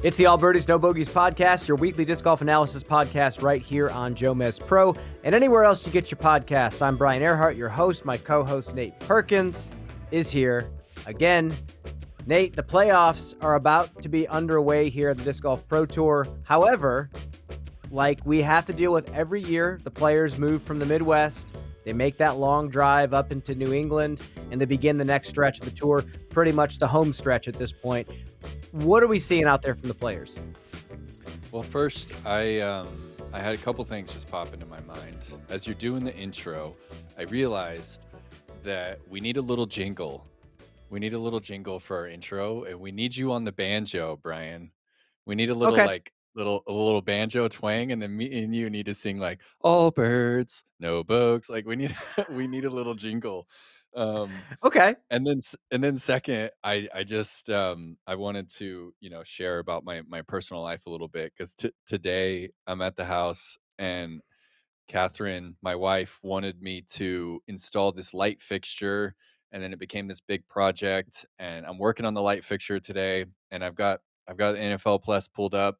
It's the All Birdies No Bogeys podcast, your weekly disc golf analysis podcast right here on JomezPro and anywhere else you get your podcasts. I'm Brian Earhart, your host. My co-host Nate Perkins is here again. Nate, the playoffs are about to be underway here at the Disc Golf Pro Tour. However, like we have to deal with every year, the players move from the Midwest. They make that long drive up into New England, and they begin the next stretch of the tour, pretty much the home stretch at this point. What are we seeing out there from the players? Well, first, I had a couple things just pop into my mind. As you're doing the intro, I realized that we need a little jingle. We need a little jingle for our intro, and we need you on the banjo, Brian. We need a little Okay. a little banjo twang, and then me and you need to sing like "All birds, no bugs." Like we need we need a little jingle. Okay. And then second, I just I wanted to share about my personal life a little bit because today I'm at the house and Catherine, my wife, wanted me to install this light fixture, and then it became this big project. And I'm working on the light fixture today, and I've got NFL Plus pulled up.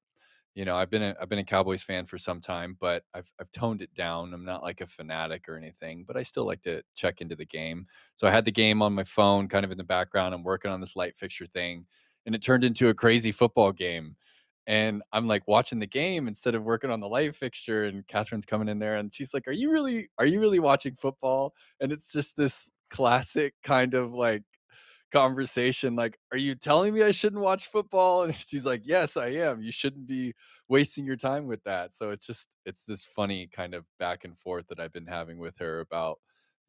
I've been a Cowboys fan for some time, but I've toned it down. I'm not like a fanatic or anything, but I still like to check into the game. So I had the game on my phone, kind of in the background. I'm working on this light fixture thing, and it turned into a crazy football game. And I'm like watching the game instead of working on the light fixture. And Catherine's coming in there, and she's like, "Are you really watching football?" And it's just this classic kind of like conversation like, "Are you telling me I shouldn't watch football?" And she's like, "Yes, I am. You shouldn't be wasting your time with that." So it's this funny kind of back and forth that I've been having with her about,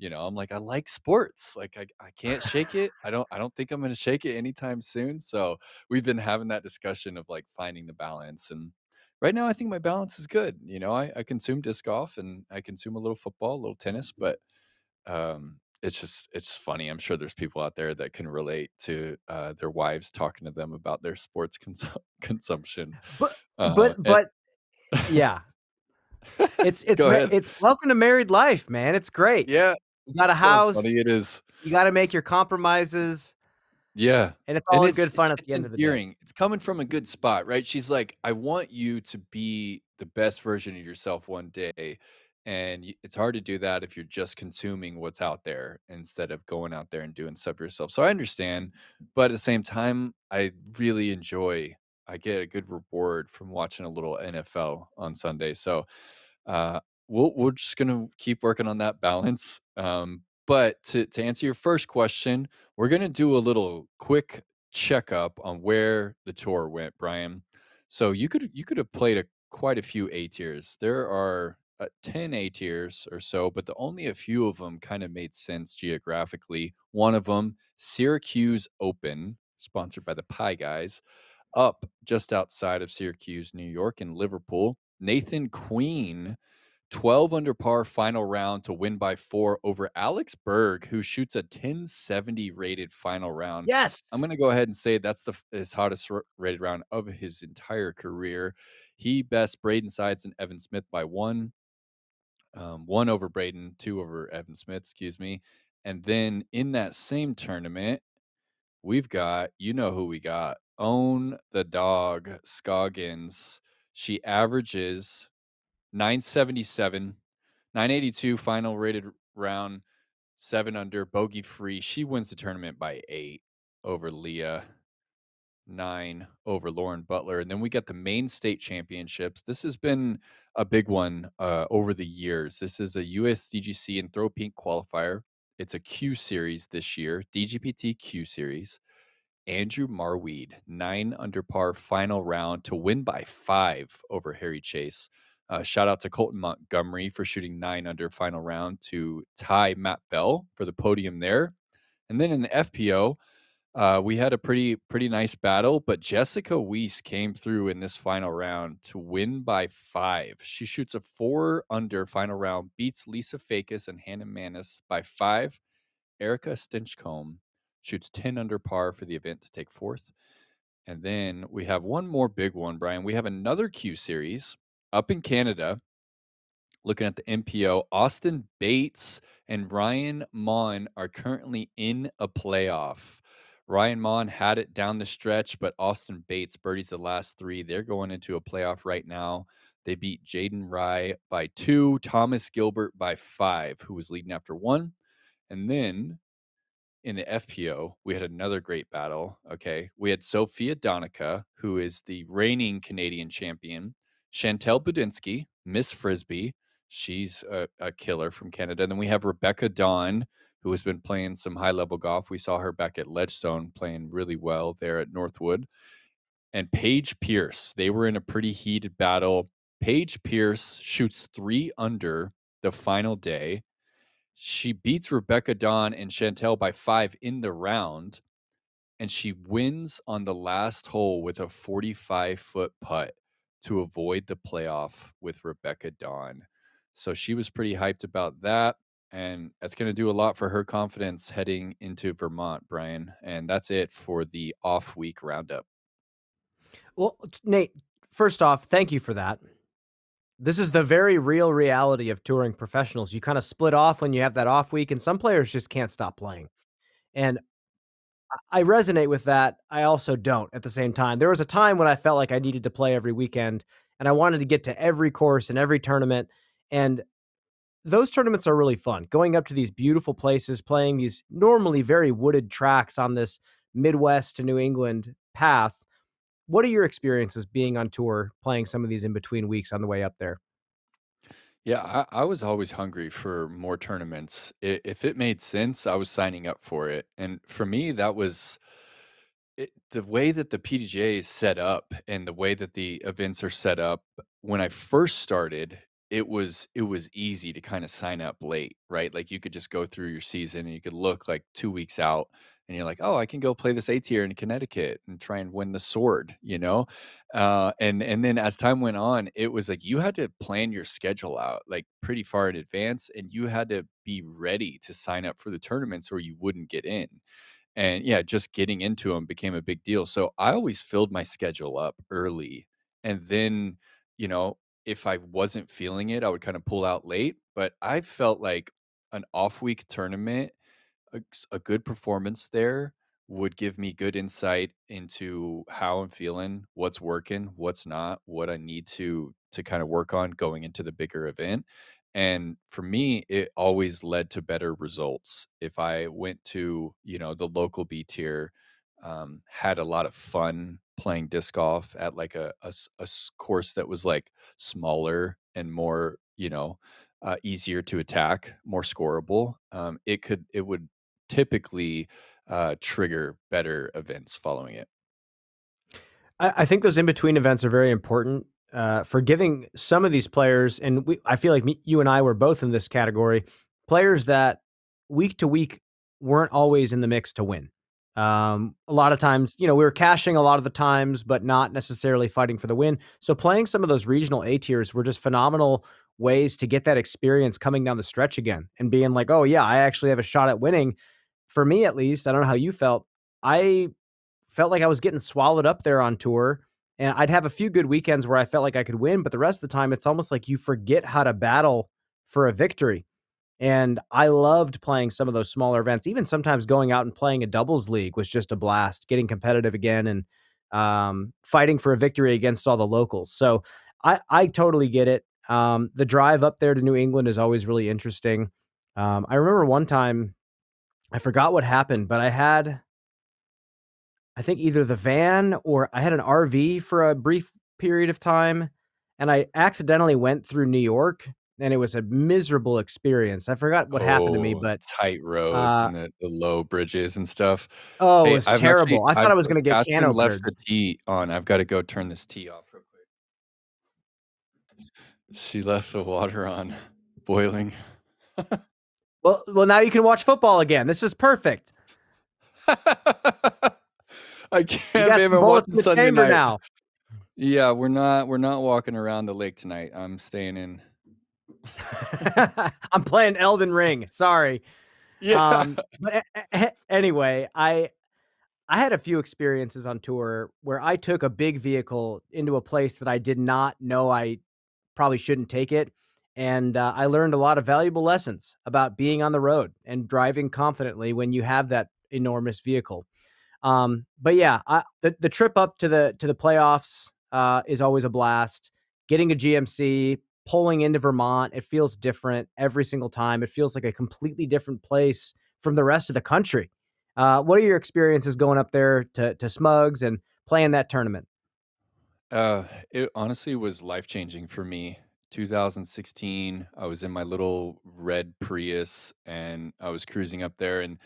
I'm like, "I like sports. Like I can't shake it. I don't think I'm going to shake it anytime soon." So we've been having that discussion of like finding the balance. And right now I think my balance is good. I consume disc golf and I consume a little football, a little tennis, but it's funny. I'm sure there's people out there that can relate to their wives talking to them about their sports consumption. But Uh, but and but yeah, it's it's Go ma- ahead. it's welcome to married life, man. It's great. Yeah, You got a it's so house, funny. It is. you got to make your compromises, Yeah, and it's and all in good fun at it's the end of the day. endearing. It's coming from a good spot, right? She's like, "I want you to be the best version of yourself one day." And it's hard to do that if you're just consuming what's out there instead of going out there and doing stuff yourself. So I understand, but at the same time, I get a good reward from watching a little NFL on Sunday. So we're just gonna keep working on that balance. But to answer your first question, we're gonna do a little quick checkup on where the tour went, Brian. So you could have played quite a few A tiers. There are 10 A tiers or so, but only a few of them kind of made sense geographically. One of them, Syracuse Open, sponsored by the Pie Guys, up just outside of Syracuse, New York, and Liverpool. Nathan Queen, 12 under par final round to win by 4 over Alex Berg, who shoots a 1070 rated final round. Yes. I'm going to go ahead and say that's his hottest rated round of his entire career. He best Braden Sides and Evan Smith by one over Braden, two over Evan Smith, excuse me. And then in that same tournament, we've got, who we got. Own the dog, Scoggins. She averages 977, 982 final rated round, 7 under, bogey free. She wins the tournament by 8 over Leah, 9 over Lauren Butler. And then we got the main state championships. This has been a big one over the years. This is a USDGC and Throw Pink qualifier. It's a Q series this year, DGPT Q series. Andrew Marweed, 9 under par final round to win by 5 over Harry Chase. Shout out to Colton Montgomery for shooting 9 under final round to tie Matt Bell for the podium there. And then in the FPO, we had a pretty nice battle, but Jessica Weiss came through in this final round to win by 5. She shoots a 4 under final round, beats Lisa Fakis and Hannah Manis by 5. Erica Stinchcomb shoots 10 under par for the event to take fourth. And then we have one more big one, Brian. We have another Q series up in Canada. Looking at the MPO, Austin Bates and Ryan Mon are currently in a playoff. Ryan Mon had it down the stretch, but Austin Bates birdies the last three. They're going into a playoff right now. They beat Jaden Rye by 2, Thomas Gilbert by 5, who was leading after 1. And then in the FPO, we had another great battle. Okay. We had Sophia Donica, who is the reigning Canadian champion, Chantel Budinsky, Miss Frisbee. She's a killer from Canada. And then we have Rebecca Dawn, who has been playing some high level golf. We saw her back at Ledgestone playing really well there at Northwood. And Paige Pierce, they were in a pretty heated battle. Paige Pierce shoots 3 under the final day. She beats Rebecca Dawn and Chantel by 5 in the round, and she wins on the last hole with a 45-foot putt to avoid the playoff with Rebecca Dawn. So she was pretty hyped about that, and that's going to do a lot for her confidence heading into Vermont, Brian. And that's it for the off-week roundup. Well, Nate, first off, thank you for that. This is the very real reality of touring professionals. You kind of split off when you have that off week, and some players just can't stop playing. And I resonate with that. I also don't at the same time. There was a time when I felt like I needed to play every weekend and I wanted to get to every course and every tournament. And those tournaments are really fun. Going up to these beautiful places, playing these normally very wooded tracks on this Midwest to New England path. What are your experiences being on tour, playing some of these in between weeks on the way up there? Yeah, I was always hungry for more tournaments. If it made sense, I was signing up for it. And for me, that was the way that the PDGA is set up and the way that the events are set up. When I first started, it was easy to kind of sign up late, right? Like you could just go through your season and you could look like 2 weeks out and you're like, oh, I can go play this A tier in Connecticut and try and win the sword, you know? And then as time went on, it was like you had to plan your schedule out like pretty far in advance, and you had to be ready to sign up for the tournaments or you wouldn't get in. And yeah, just getting into them became a big deal. So I always filled my schedule up early. And then, you know, if I wasn't feeling it, I would kind of pull out late. But I felt like an off week tournament, a good performance there would give me good insight into how I'm feeling, what's working, what's not, what I need to kind of work on going into the bigger event. And for me, it always led to better results. If I went to, the local B tier, had a lot of fun playing disc golf at like a course that was like smaller and more, easier to attack, more scoreable. It would typically trigger better events following it. I think those in between events are very important for giving some of these players, and I feel like you and I were both in this category, players that week to week weren't always in the mix to win. A lot of times, we were cashing a lot of the times, but not necessarily fighting for the win. So playing some of those regional A tiers were just phenomenal ways to get that experience coming down the stretch again and being like, oh yeah, I actually have a shot at winning. For me, at least, I don't know how you felt. I felt like I was getting swallowed up there on tour, and I'd have a few good weekends where I felt like I could win, but the rest of the time, it's almost like you forget how to battle for a victory. And I loved playing some of those smaller events. Even sometimes going out and playing a doubles league was just a blast, getting competitive again and fighting for a victory against all the locals. So I totally get it. The drive up there to New England is always really interesting. I remember one time, I forgot what happened, but I think either the van or I had an RV for a brief period of time, and I accidentally went through New York, and it was a miserable experience. I forgot what happened to me, Oh, but, tight roads uh and the low bridges and stuff. oh, it Hey, was terrible. I thought I was gonna get can Catherine left openered. the tea on. I've got to go turn this tea off real quick. She left the water on, boiling. Well, now you can watch football again. This is perfect. I You can't, got babe. some I'm bullets watching in the Sunday chamber night. now. Yeah, we're not walking around the lake tonight. I'm staying in. I'm playing Elden Ring, sorry. Yeah. But anyway, I had a few experiences on tour where I took a big vehicle into a place that I did not know I probably shouldn't take it, and, I learned a lot of valuable lessons about being on the road and driving confidently when you have that enormous vehicle. But yeah, the trip up to the playoffs is always a blast. Getting a GMC, pulling into Vermont, it feels different every single time. It feels like a completely different place from the rest of the country. What are your experiences going up there to Smugs and playing that tournament? It honestly was life-changing for me. 2016, I was in my little red Prius and I was cruising up there, and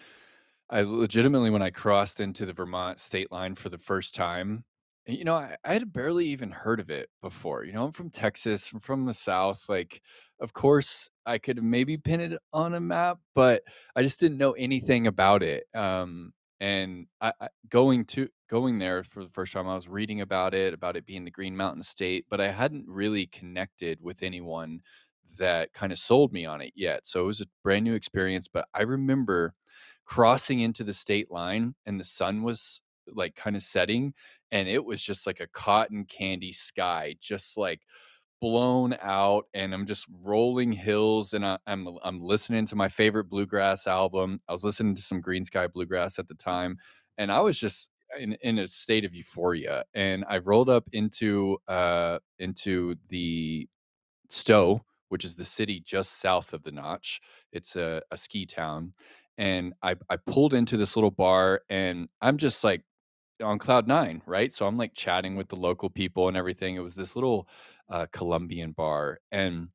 I legitimately, when I crossed into the Vermont state line for the first time, I had barely even heard of it before. I'm from Texas, I'm from the South. Like, of course, I could maybe pin it on a map, but I just didn't know anything about it. And going there for the first time, I was reading about it being the Green Mountain State, but I hadn't really connected with anyone that kind of sold me on it yet. So it was a brand new experience. But I remember crossing into the state line and the sun was like kind of setting, and it was just like a cotton candy sky, just like blown out, and I'm just rolling hills, and I'm listening to my favorite bluegrass album. I was listening to some Green Sky Bluegrass at the time, and I was just in a state of euphoria. And I rolled up into the Stowe, which is the city just south of the Notch. It's a ski town. And I pulled into this little bar, and I'm just like on cloud nine, right? So I'm like chatting with the local people and everything. It was this little Colombian bar. And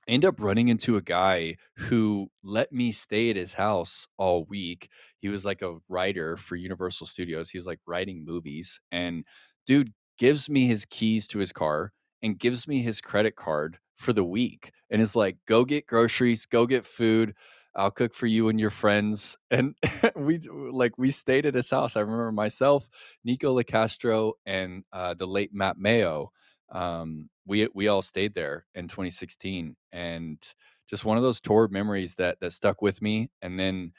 end up running into a guy who let me stay at his house all week. He was like a writer for Universal Studios. He was like writing movies, and dude gives me his keys to his car and gives me his credit card for the week and is like, "Go get groceries, go get food. I'll cook for you and your friends." And we stayed at his house. I remember myself, Nico LaCastro, and the late Matt Mayo. We all stayed there in 2016, and just one of those tour memories that stuck with me. And then,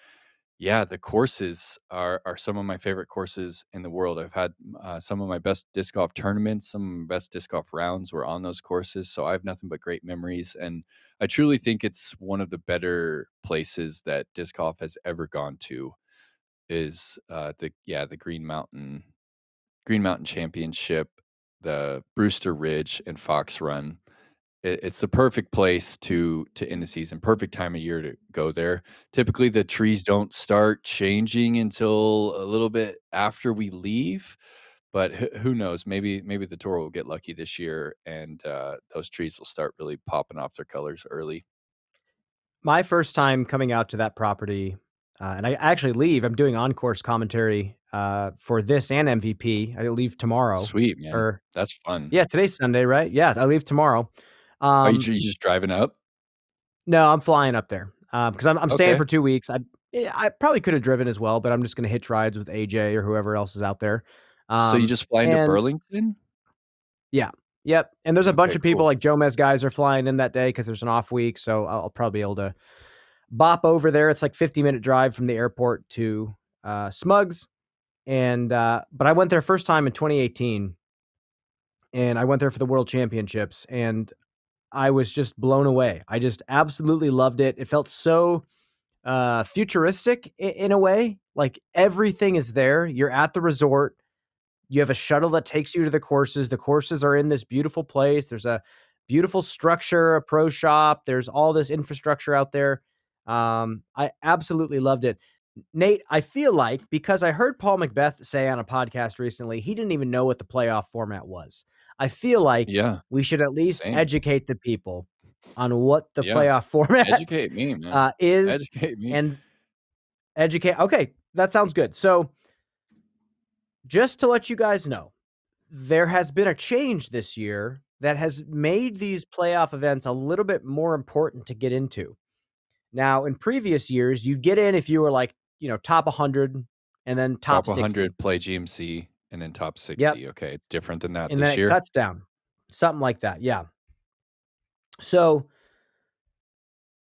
yeah, the courses are some of my favorite courses in the world. I've had some of my best disc golf tournaments, some of my best disc golf rounds were on those courses. So I have nothing but great memories, and I truly think it's one of the better places that disc golf has ever gone to. Is the Green Mountain Championship, the Brewster Ridge and Fox Run. It's the perfect place to end the season, perfect time of year to go there. Typically, the trees don't start changing until a little bit after we leave, but who knows? Maybe the tour will get lucky this year, and those trees will start really popping off their colors early. My first time coming out to that property, and I actually leave. I'm doing on-course commentary for this and MVP. I leave tomorrow, Sweet, man. or That's fun. yeah, today's Sunday, right? Yeah, I leave tomorrow. Are you Um, you just driving up? no, I'm flying up there because I'm staying Okay. for 2 weeks. I probably could have driven as well, but I'm just going to hitch rides with AJ or whoever else is out there. So you just fly into And Burlington? yeah, yep. And there's a bunch Okay, of people cool. like Jomez guys are flying in that day because there's an off week, so I'll probably be able to bop over there. It's like 50-minute drive from the airport to Smugs. And but I went there first time in 2018, and I went there for the World Championships, and I was just blown away. I just absolutely loved it. It felt so futuristic in a way. Like everything is there. You're at the resort. You have a shuttle that takes you to the courses. The courses are in this beautiful place. There's a beautiful structure, a pro shop. There's all this infrastructure out there. I absolutely loved it. Nate, I feel like because I heard Paul McBeth say on a podcast recently, he didn't even know what the playoff format was. I feel like Yeah, we should at least same. educate the people on what the Yeah. playoff format Educate me, man. is Educate me. and educate. Okay, that sounds good. So, just to let you guys know, there has been a change this year that has made these playoff events a little bit more important to get into. Now, in previous years, you'd get in if you were like, top 100 and then Top top 60. 100, play GMC, and then top Yep. 60. Okay, it's different than that And then this it year? cuts down. Something like that. Yeah. So,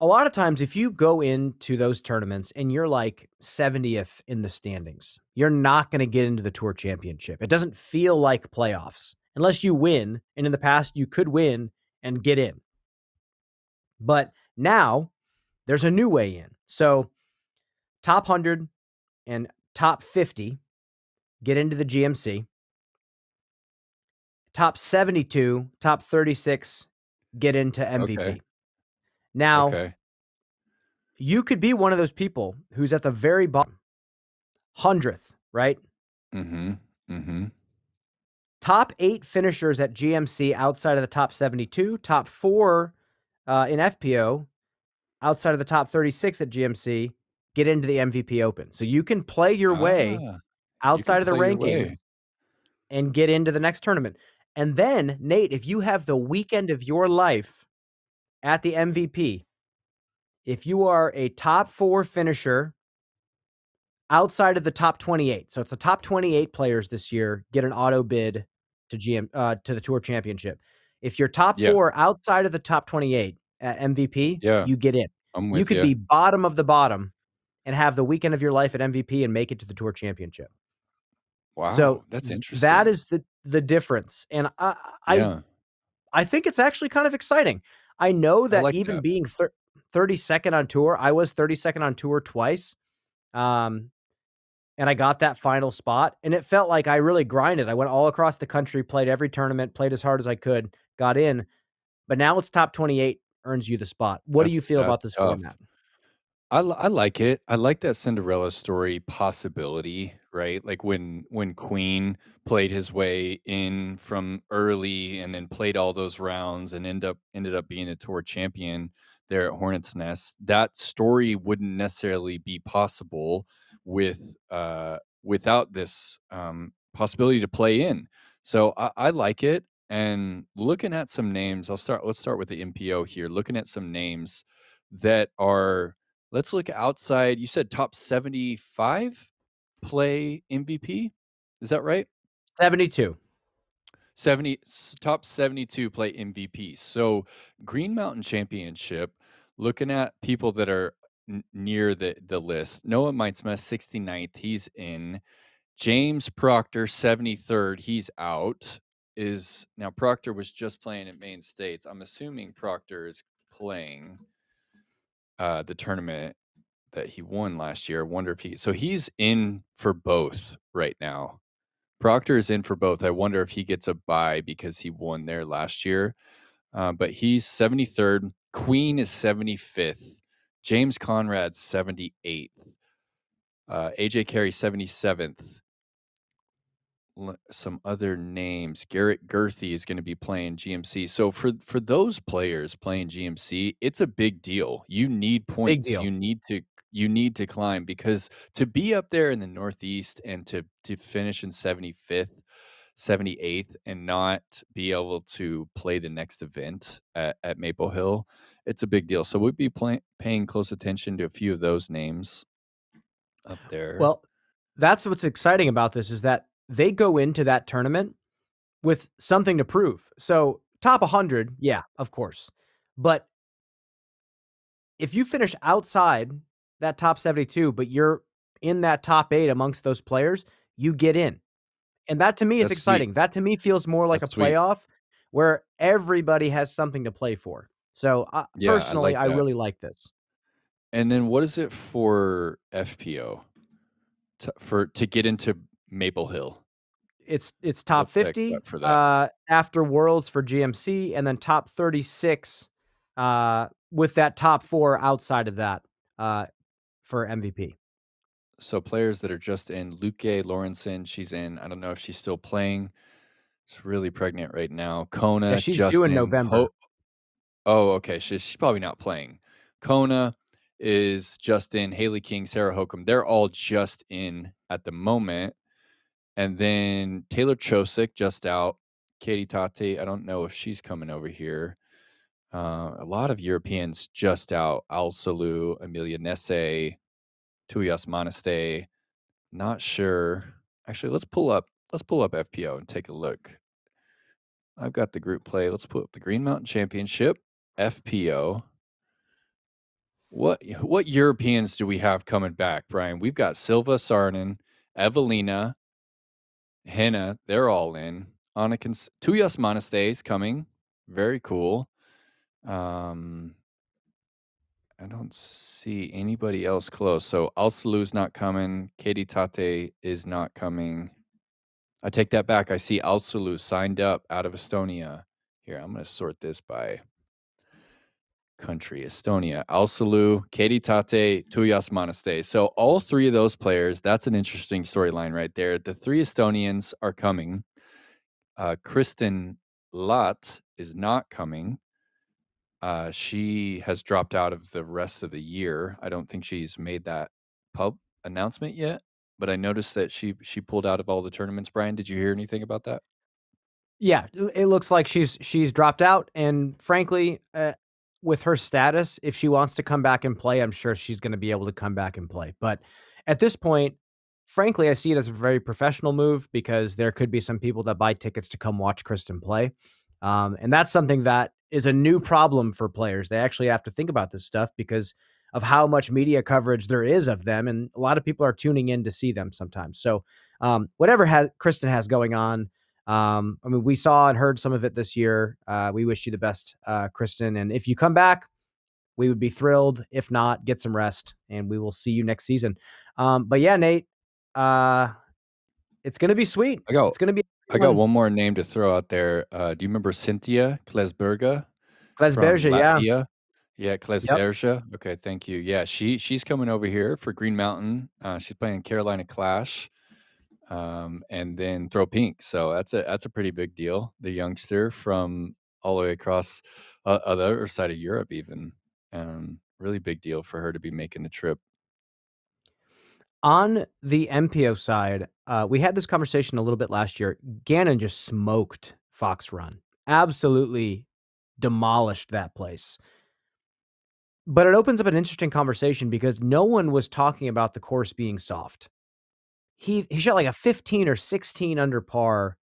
a lot of times if you go into those tournaments and you're like 70th in the standings, you're not going to get into the tour championship. It doesn't feel like playoffs unless you win. And in the past, you could win and get in. But now there's a new way in. So top 100 and top 50 get into the GMC. Top 72, top 36 get into Okay. MVP. Now, Okay. you could be one of those people who's at the very bottom, 100th, right? Mm-hmm. Mm-hmm. Top 8 finishers at GMC outside of the top 72, top 4 in FPO outside of the top 36 at GMC get into the MVP Open. So you can play your way Ah, you can outside of the play your rankings way. and get into the next tournament. And then, Nate, if you have the weekend of your life at the MVP, if you are a top 4 finisher outside of the top 28, so it's the top 28 players this year get an auto bid to the Tour Championship. If you're top Yeah. 4 outside of the top 28 at MVP, Yeah. you get in. I'm You with could you. be bottom of the bottom and have the weekend of your life at MVP and make it to the Tour Championship. So Wow. That's that interesting. is the difference, and Yeah. I think it's actually kind of exciting. I know I that like even that. being 32nd on tour, I was 32nd on tour twice, um, and I got that final spot, and it felt like I really grinded. I went all across the country, played every tournament, played as hard as I could, got in, but now it's top 28 earns you the spot. What do you feel about That's this tough. format? I like it. I like that Cinderella story possibility, right? Like when Queen played his way in from early and then played all those rounds and ended up being a tour champion there at Hornets Nest. That story wouldn't necessarily be possible without this possibility to play in. So I like it. And looking at some names, let's start with the MPO here. Looking at some names that are, let's look outside. You said top 75 play MVP. Is that right? 72. Top 72 play MVP. So Green Mountain Championship, looking at people that are near the list. Noah Meitzma, 69th, he's in. James Proctor, 73rd, he's out. Is now Proctor was just playing at Maine States. I'm assuming Proctor is playing the tournament that he won last year. I wonder if he's in for both right now. Proctor is in for both. I wonder if he gets a bye because he won there last year. But he's 73rd. Queen is 75th. James Conrad 78th. AJ Carey 77th. Some other names. Garrett Gerthy is going to be playing GMC. So for those players playing GMC, it's a big deal. You need Big points. deal. You need to climb, because to be up there in the Northeast and to finish in 75th, 78th and not be able to play the next event at Maple Hill, it's a big deal. So we'd be paying close attention to a few of those names up there. Well, that's what's exciting about this is that they go into that tournament with something to prove. So, top 100, yeah, of course. But if you finish outside that top 72, but you're in that top 8 amongst those players, you get in. And that to me is That's sweet. exciting. That to me feels more like a That's sweet. playoff where everybody has something to play for. So, Yeah, I personally, like I that. really like this. And then what is it for FPO to get into Maple Hill? It's top What's the 50, cut for that? after Worlds for GMC, and then top 36, with that top 4 outside of that, for MVP. So players that are just in: Luque Lorenzen, she's in. I don't know if she's still playing. She's really pregnant right now. Yeah, Kona, she's due in Justin. November. Oh, okay. She's probably not playing. Kona is just in. Haley King, Sarah Hokum. They're all just in at the moment. And then Taylor Chosick just out. Katie Tate, I don't know if she's coming over here. A lot of Europeans just out. Al Salou, Amelia Nesse, Tuyas Monaste. Not sure. Actually, let's pull up FPO and take a look. I've got the group play. Let's put up the Green Mountain Championship, FPO. What Europeans do we have coming back, Brian? We've got Silva Sarnen, Evelina, Henna, they're all in. Anna Tuyas Monaste is coming. Very cool. I don't see anybody else close. So Alsalu's not coming. Katie Tate is not coming. I take that back. I see Alsalu signed up out of Estonia. Here, I'm going to sort this by country. Estonia, Alsalu, Katie Tate, Tuyas Monaste. So all three of those players, that's an interesting storyline right there. The three Estonians are coming. Kristin Lätt is not coming. She has dropped out of the rest of the year. I don't think she's made that pub announcement yet, but I noticed that she pulled out of all the tournaments. Brian, did you hear anything about that? Yeah, it looks like she's dropped out, and frankly, with her status, if she wants to come back and play, I'm sure she's gonna be able to come back and play. But at this point, frankly, I see it as a very professional move because there could be some people that buy tickets to come watch Kristin play. And that's something that is a new problem for players. They actually have to think about this stuff because of how much media coverage there is of them, and a lot of people are tuning in to see them sometimes. So, whatever Kristin has going on, I mean, we saw and heard some of it this year. We wish you the best, Kristin. And if you come back, we would be thrilled. If not, get some rest, and we will see you next season. But yeah, Nate, uh, it's going to be sweet. I got It's going to be I got one more name to throw out there. Do you remember Cynthia Klesberga from Klesberge. Yeah. Latvia? Yeah, Yep. Klesberga. Okay, thank you. Yeah, she's coming over here for Green Mountain. She's playing Carolina Clash, and then Throw Pink. So that's a pretty big deal. The youngster from all the way across the other side of Europe, even. Really big deal for her to be making the trip. On the MPO side, we had this conversation a little bit last year. Gannon just smoked Fox Run, absolutely demolished that place. But it opens up an interesting conversation because no one was talking about the course being soft. He shot like a 15 or 16 under par,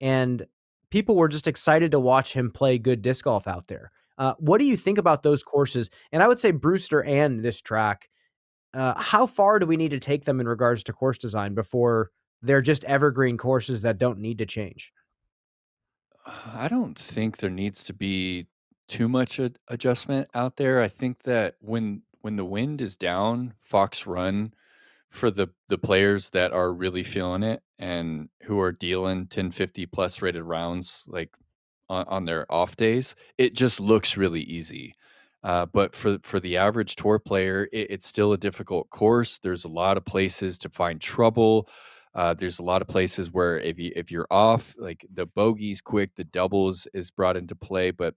and people were just excited to watch him play good disc golf out there. What do you think about those courses? And I would say Brewster and this track, how far do we need to take them in regards to course design before they're just evergreen courses that don't need to change? I don't think there needs to be too much adjustment out there. I think that when the wind is down, Fox Run for the players that are really feeling it and who are dealing 1050 plus rated rounds like on their off days, it just looks really easy. But for the average tour player, it's still a difficult course. There's a lot of places to find trouble. There's a lot of places where if you're off, like the bogeys quick, the doubles is brought into play. But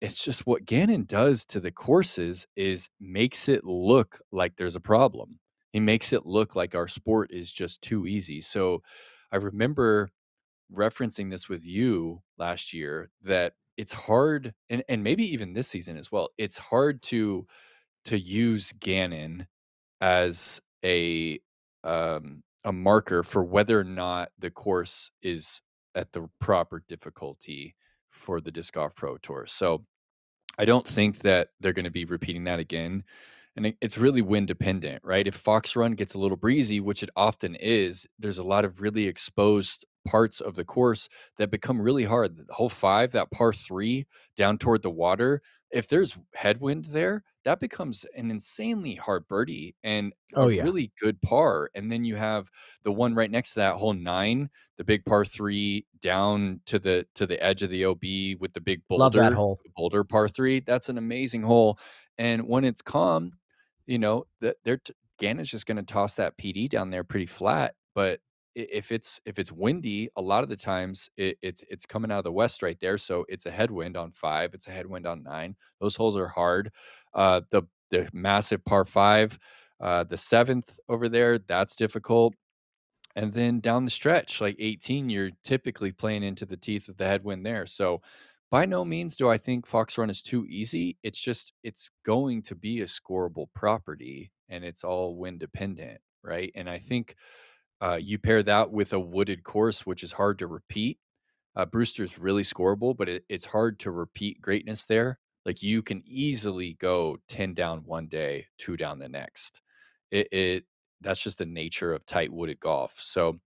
it's just what Gannon does to the courses is makes it look like there's a problem. He makes it look like our sport is just too easy. So I remember referencing this with you last year that it's hard and maybe even this season as well. It's hard to use Gannon as a marker for whether or not the course is at the proper difficulty for the Disc Golf Pro Tour. So I don't think that they're going to be repeating that again. And it's really wind dependent, right? If Fox Run gets a little breezy, which it often is, there's a lot of really exposed parts of the course that become really hard. The hole 5, that par 3 down toward the water, if there's headwind there, that becomes an insanely hard birdie and Oh, a yeah. really good par. And then you have the one right next to that, hole 9, the big par 3 down to the edge of the OB with the big Love that boulder, hole. the boulder par 3. That's an amazing hole. And when it's calm, that Gannon's just going to toss that PD down there pretty flat. But if it's windy, a lot of the times it's coming out of the west right there, so it's a headwind on 5, it's a headwind on 9. Those holes are hard. The massive par 5, the 7th over there, that's difficult. And then down the stretch, like 18, you're typically playing into the teeth of the headwind there. So by no means do I think Fox Run is too easy. It's just it's going to be a scoreable property and it's all wind dependent, right? And I think you pair that with a wooded course, which is hard to repeat. Brewster's really scoreable, but it's hard to repeat greatness there. Like you can easily go 10 down one day, 2 down the next. It that's just the nature of tight wooded golf. So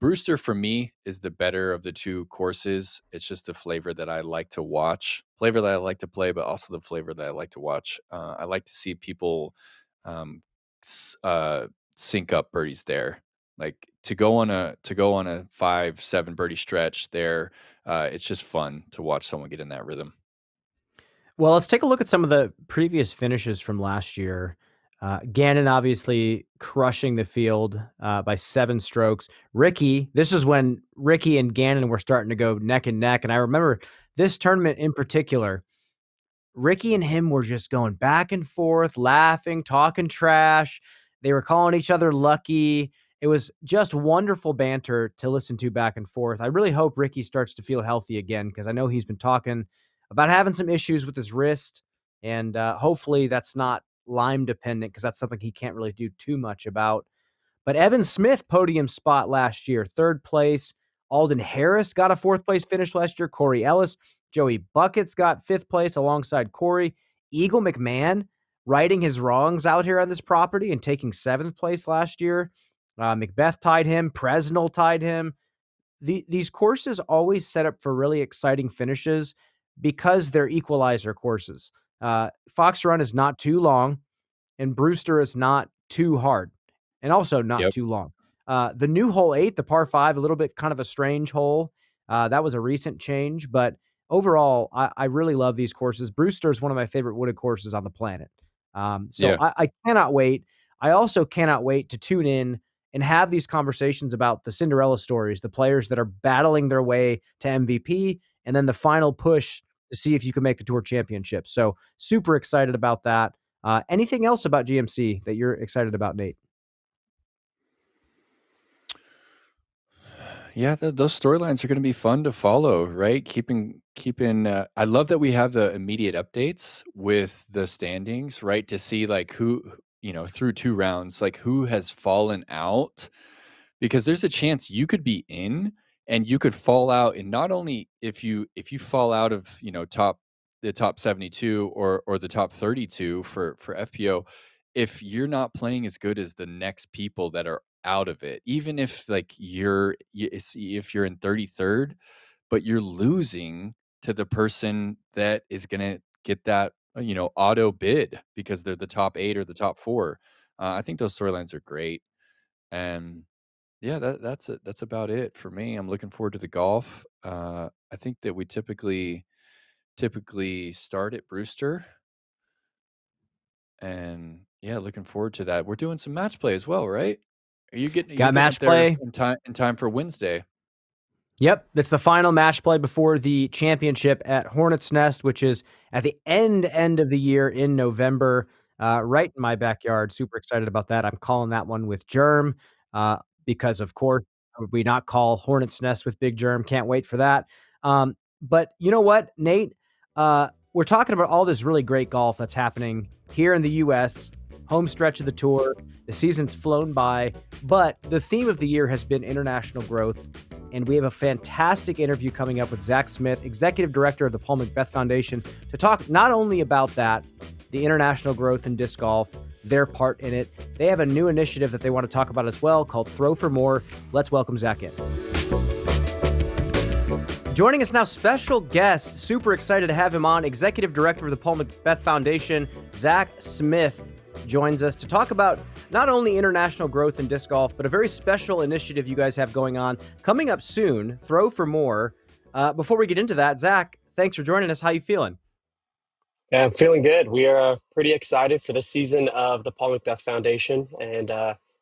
Brewster for me is the better of the two courses. It's just the flavor that I like to watch, flavor that I like to play, but also the flavor that I like to watch. I like to see people um, sync up birdies there. Like to go on a 5-7 birdie stretch there, it's just fun to watch someone get in that rhythm. Well, let's take a look at some of the previous finishes from last year. Gannon obviously crushing the field by 7 strokes. Ricky, this is when Ricky and Gannon were starting to go neck and neck. And I remember this tournament in particular, Ricky and him were just going back and forth, laughing, talking trash. They were calling each other lucky. It was just wonderful banter to listen to back and forth. I really hope Ricky starts to feel healthy again because I know he's been talking about having some issues with his wrist, and hopefully that's not Lyme dependent because that's something he can't really do too much about. But Evan Smith podium spot last year, 3rd place. Alden Harris got a 4th place finish last year. Corey Ellis, Joey Buckets got 5th place alongside Corey. Eagle McMahon righting his wrongs out here on this property and taking 7th place last year. McBeth tied him. Presnell tied him. These courses always set up for really exciting finishes because they're equalizer courses. Fox Run is not too long, and Brewster is not too hard, and also not Yep. too long. The new hole 8, the par 5, a little bit kind of a strange hole. That was a recent change, but overall, I really love these courses. Brewster is one of my favorite wooded courses on the planet. So Yeah. I cannot wait. I also cannot wait to tune in and have these conversations about the Cinderella stories, the players that are battling their way to MVP, and then the final push to see if you can make the Tour Championship. So super excited about that. Anything else about GMC that you're excited about, Nate? Yeah, those storylines are going to be fun to follow, right? I love that we have the immediate updates with the standings, right? To see like who, through 2 rounds, like who has fallen out, because there's a chance you could be in and you could fall out. And not only if you fall out of, the top 72 or the top 32 for FPO, if you're not playing as good as the next people that are out of it, even if like if you're in 33rd, but you're losing to the person that is going to get that, auto bid because they're the top 8 or the top 4. I think those storylines are great. And yeah, that's it. That's about it for me. I'm looking forward to the golf. I think that we typically start at Brewster, and yeah, looking forward to that. We're doing some match play as well, right? You're Got getting up match there play. in time for Wednesday. Yep, that's the final match play before the championship at Hornets Nest, which is at the end of the year in November, right in my backyard. Super excited about that. I'm calling that one with Germ, because of course how would we not call Hornets Nest with Big Germ? Can't wait for that. But you know what, Nate? We're talking about all this really great golf that's happening here in the U.S. Home stretch of the tour. The season's flown by, but the theme of the year has been international growth. And we have a fantastic interview coming up with Zach Smith, Executive Director of the Paul McBeth Foundation, to talk not only about that, the international growth in disc golf, their part in it. They have a new initiative that they want to talk about as well called Throw for More. Let's welcome Zach in. Joining us now, special guest, super excited to have him on, Executive Director of the Paul McBeth Foundation, Zach Smith, joins us to talk about not only international growth in disc golf, but a very special initiative you guys have going on coming up soon, Throw for More. Before we get into that, Zach, thanks for joining us. How you feeling? Yeah, I'm feeling good. We are pretty excited for this season of the Paul McBeth Foundation and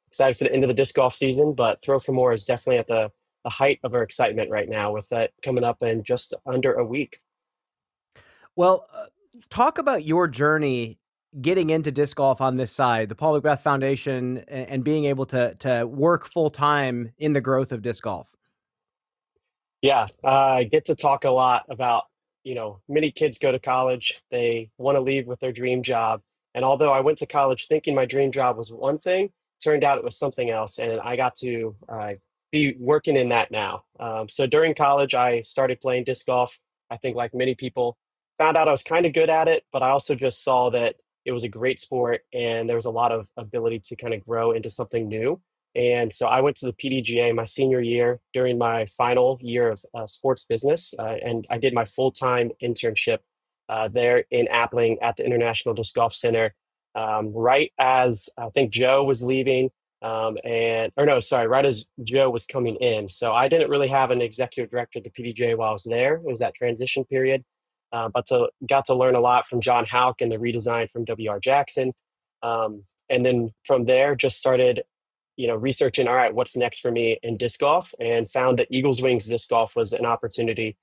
excited for the end of the disc golf season. But Throw for More is definitely at the height of our excitement right now with that coming up in just under a week. Well, talk about your journey getting into disc golf on this side, the Paul McBeth Foundation, and being able to work full time in the growth of disc golf. Yeah, I get to talk a lot about, many kids go to college, they want to leave with their dream job. And although I went to college thinking my dream job was one thing, turned out it was something else. And I got to be working in that now. So during college, I started playing disc golf. I think, like many people, found out I was kind of good at it, but I also just saw that it was a great sport and there was a lot of ability to kind of grow into something new. And so I went to the PDGA my senior year during my final year of sports business, and I did my full-time internship there in Appling at the International Disc Golf Center. Right as I think Joe was leaving, Right as Joe was coming in. So I didn't really have an executive director at the PDJ while I was there. It was that transition period. Got to learn a lot from John Houck and the redesign from W.R. Jackson. And then from there, just started, researching, all right, what's next for me in disc golf, and found that Eagles Wings Disc Golf was an opportunity.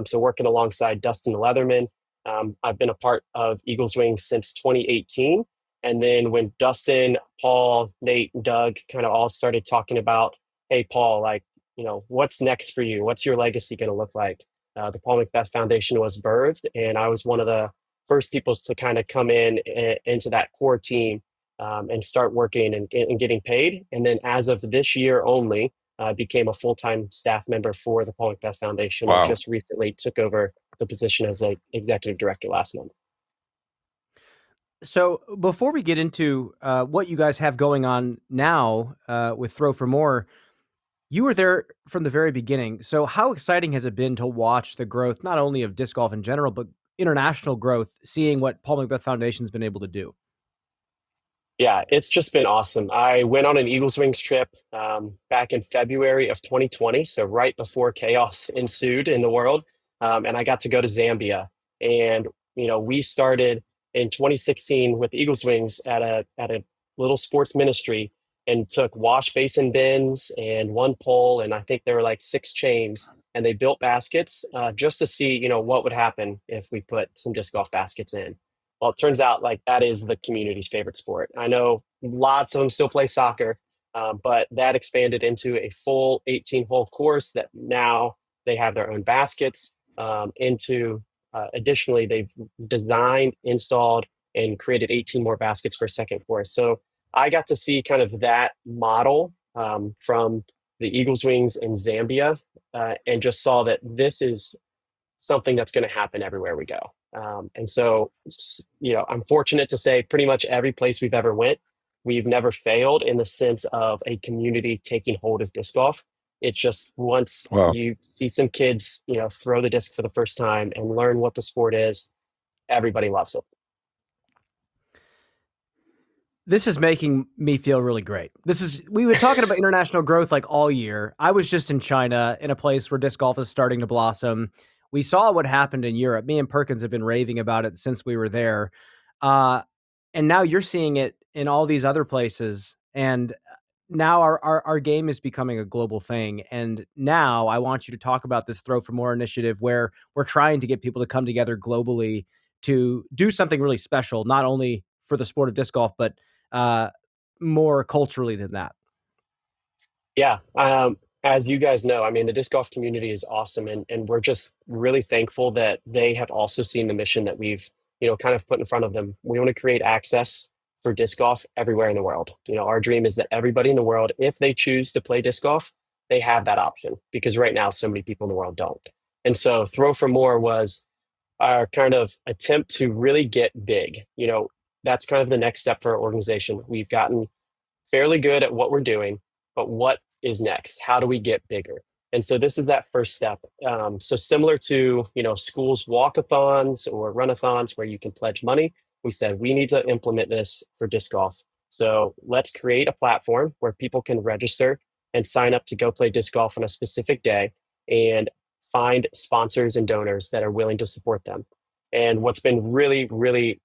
So working alongside Dustin Leatherman, I've been a part of Eagles Wings since 2018. And then when Dustin, Paul, Nate, and Doug kind of all started talking about, hey, Paul, like, what's next for you? What's your legacy going to look like? The Paul McBeth Foundation was birthed, and I was one of the first people to kind of come into that core team and start working and getting paid. And then as of this year only, became a full-time staff member for the Paul McBeth Foundation. Wow. And just recently took over the position as the executive director last month. So before we get into what you guys have going on now with Throw for More, you were there from the very beginning. So how exciting has it been to watch the growth, not only of disc golf in general, but international growth, seeing what Paul McBeth Foundation has been able to do? Yeah, it's just been awesome. I went on an Eagles Wings trip back in February of 2020, so right before chaos ensued in the world, and I got to go to Zambia. And we started in 2016 with Eagles Wings at a little sports ministry, and took wash basin bins and one pole, and I think there were like 6 chains, and they built baskets just to see what would happen if we put some disc golf baskets in. Well, it turns out like that is the community's favorite sport. I know lots of them still play soccer, but that expanded into a full 18-hole course that now they have their own baskets. Additionally, they've designed, installed, and created 18 more baskets for a second course. So I got to see kind of that model from the Eagles Wings in Zambia, and just saw that this is something that's going to happen everywhere we go. And so, I'm fortunate to say pretty much every place we've ever went, we've never failed in the sense of a community taking hold of disc golf. It's just once you see some kids, throw the disc for the first time and learn what the sport is, everybody loves it. This is making me feel really great. We were talking about international growth like all year. I was just in China, in a place where disc golf is starting to blossom. We saw what happened in Europe. Me and Perkins have been raving about it since we were there. And now you're seeing it in all these other places. And now our game is becoming a global thing. And now I want you to talk about this Throw for More initiative, where we're trying to get people to come together globally to do something really special, not only for the sport of disc golf, but more culturally than that. Yeah. As you guys know, I mean, the disc golf community is awesome, and we're just really thankful that they have also seen the mission that we've, kind of put in front of them. We want to create access for disc golf everywhere in the world. Our dream is that everybody in the world, if they choose to play disc golf, they have that option, because right now so many people in the world don't. And so Throw for More was our kind of attempt to really get big. That's kind of the next step for our organization. We've gotten fairly good at what we're doing, but what is next? How do we get bigger? And so this is that first step. So similar to, schools walkathons or runathons where you can pledge money, we said we need to implement this for disc golf. So let's create a platform where people can register and sign up to go play disc golf on a specific day, and find sponsors and donors that are willing to support them. And what's been really, really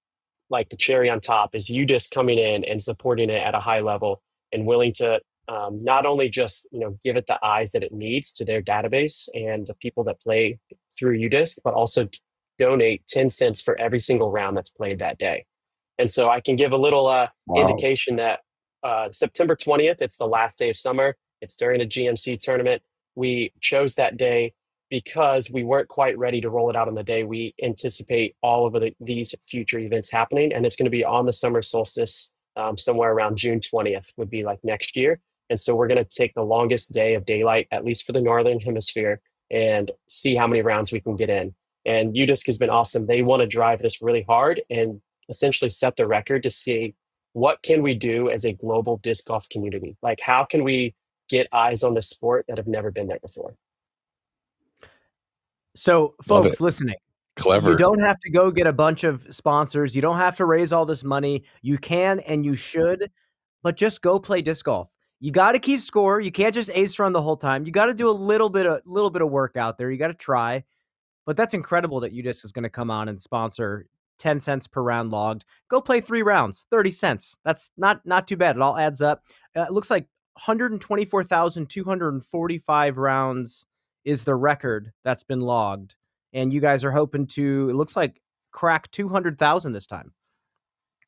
like the cherry on top is you just coming in and supporting it at a high level, and willing to not only just give it the eyes that it needs to their database and the people that play through UDisc, but also donate 10 cents for every single round that's played that day. And so I can give a little indication that September 20th, it's the last day of summer. It's during a GMC tournament. We chose that day because we weren't quite ready to roll it out on the day we anticipate all of these future events happening. And it's going to be on the summer solstice, somewhere around June 20th would be like next year. And so we're going to take the longest day of daylight, at least for the Northern Hemisphere, and see how many rounds we can get in. And UDisc has been awesome. They want to drive this really hard and essentially set the record to see what can we do as a global disc golf community? Like, how can we get eyes on the sport that have never been there before? So folks listening, clever. You don't have to go get a bunch of sponsors. You don't have to raise all this money. You can and you should, but just go play disc golf. You got to keep score. You can't just ace run the whole time. You got to do a little bit of work out there. You got to try. But that's incredible that UDisc is going to come on and sponsor 10 cents per round logged. Go play 3 rounds, 30 cents. That's not too bad. It all adds up. It looks like 124,245 rounds is the record that's been logged. And you guys are hoping to, it looks like, crack 200,000 this time.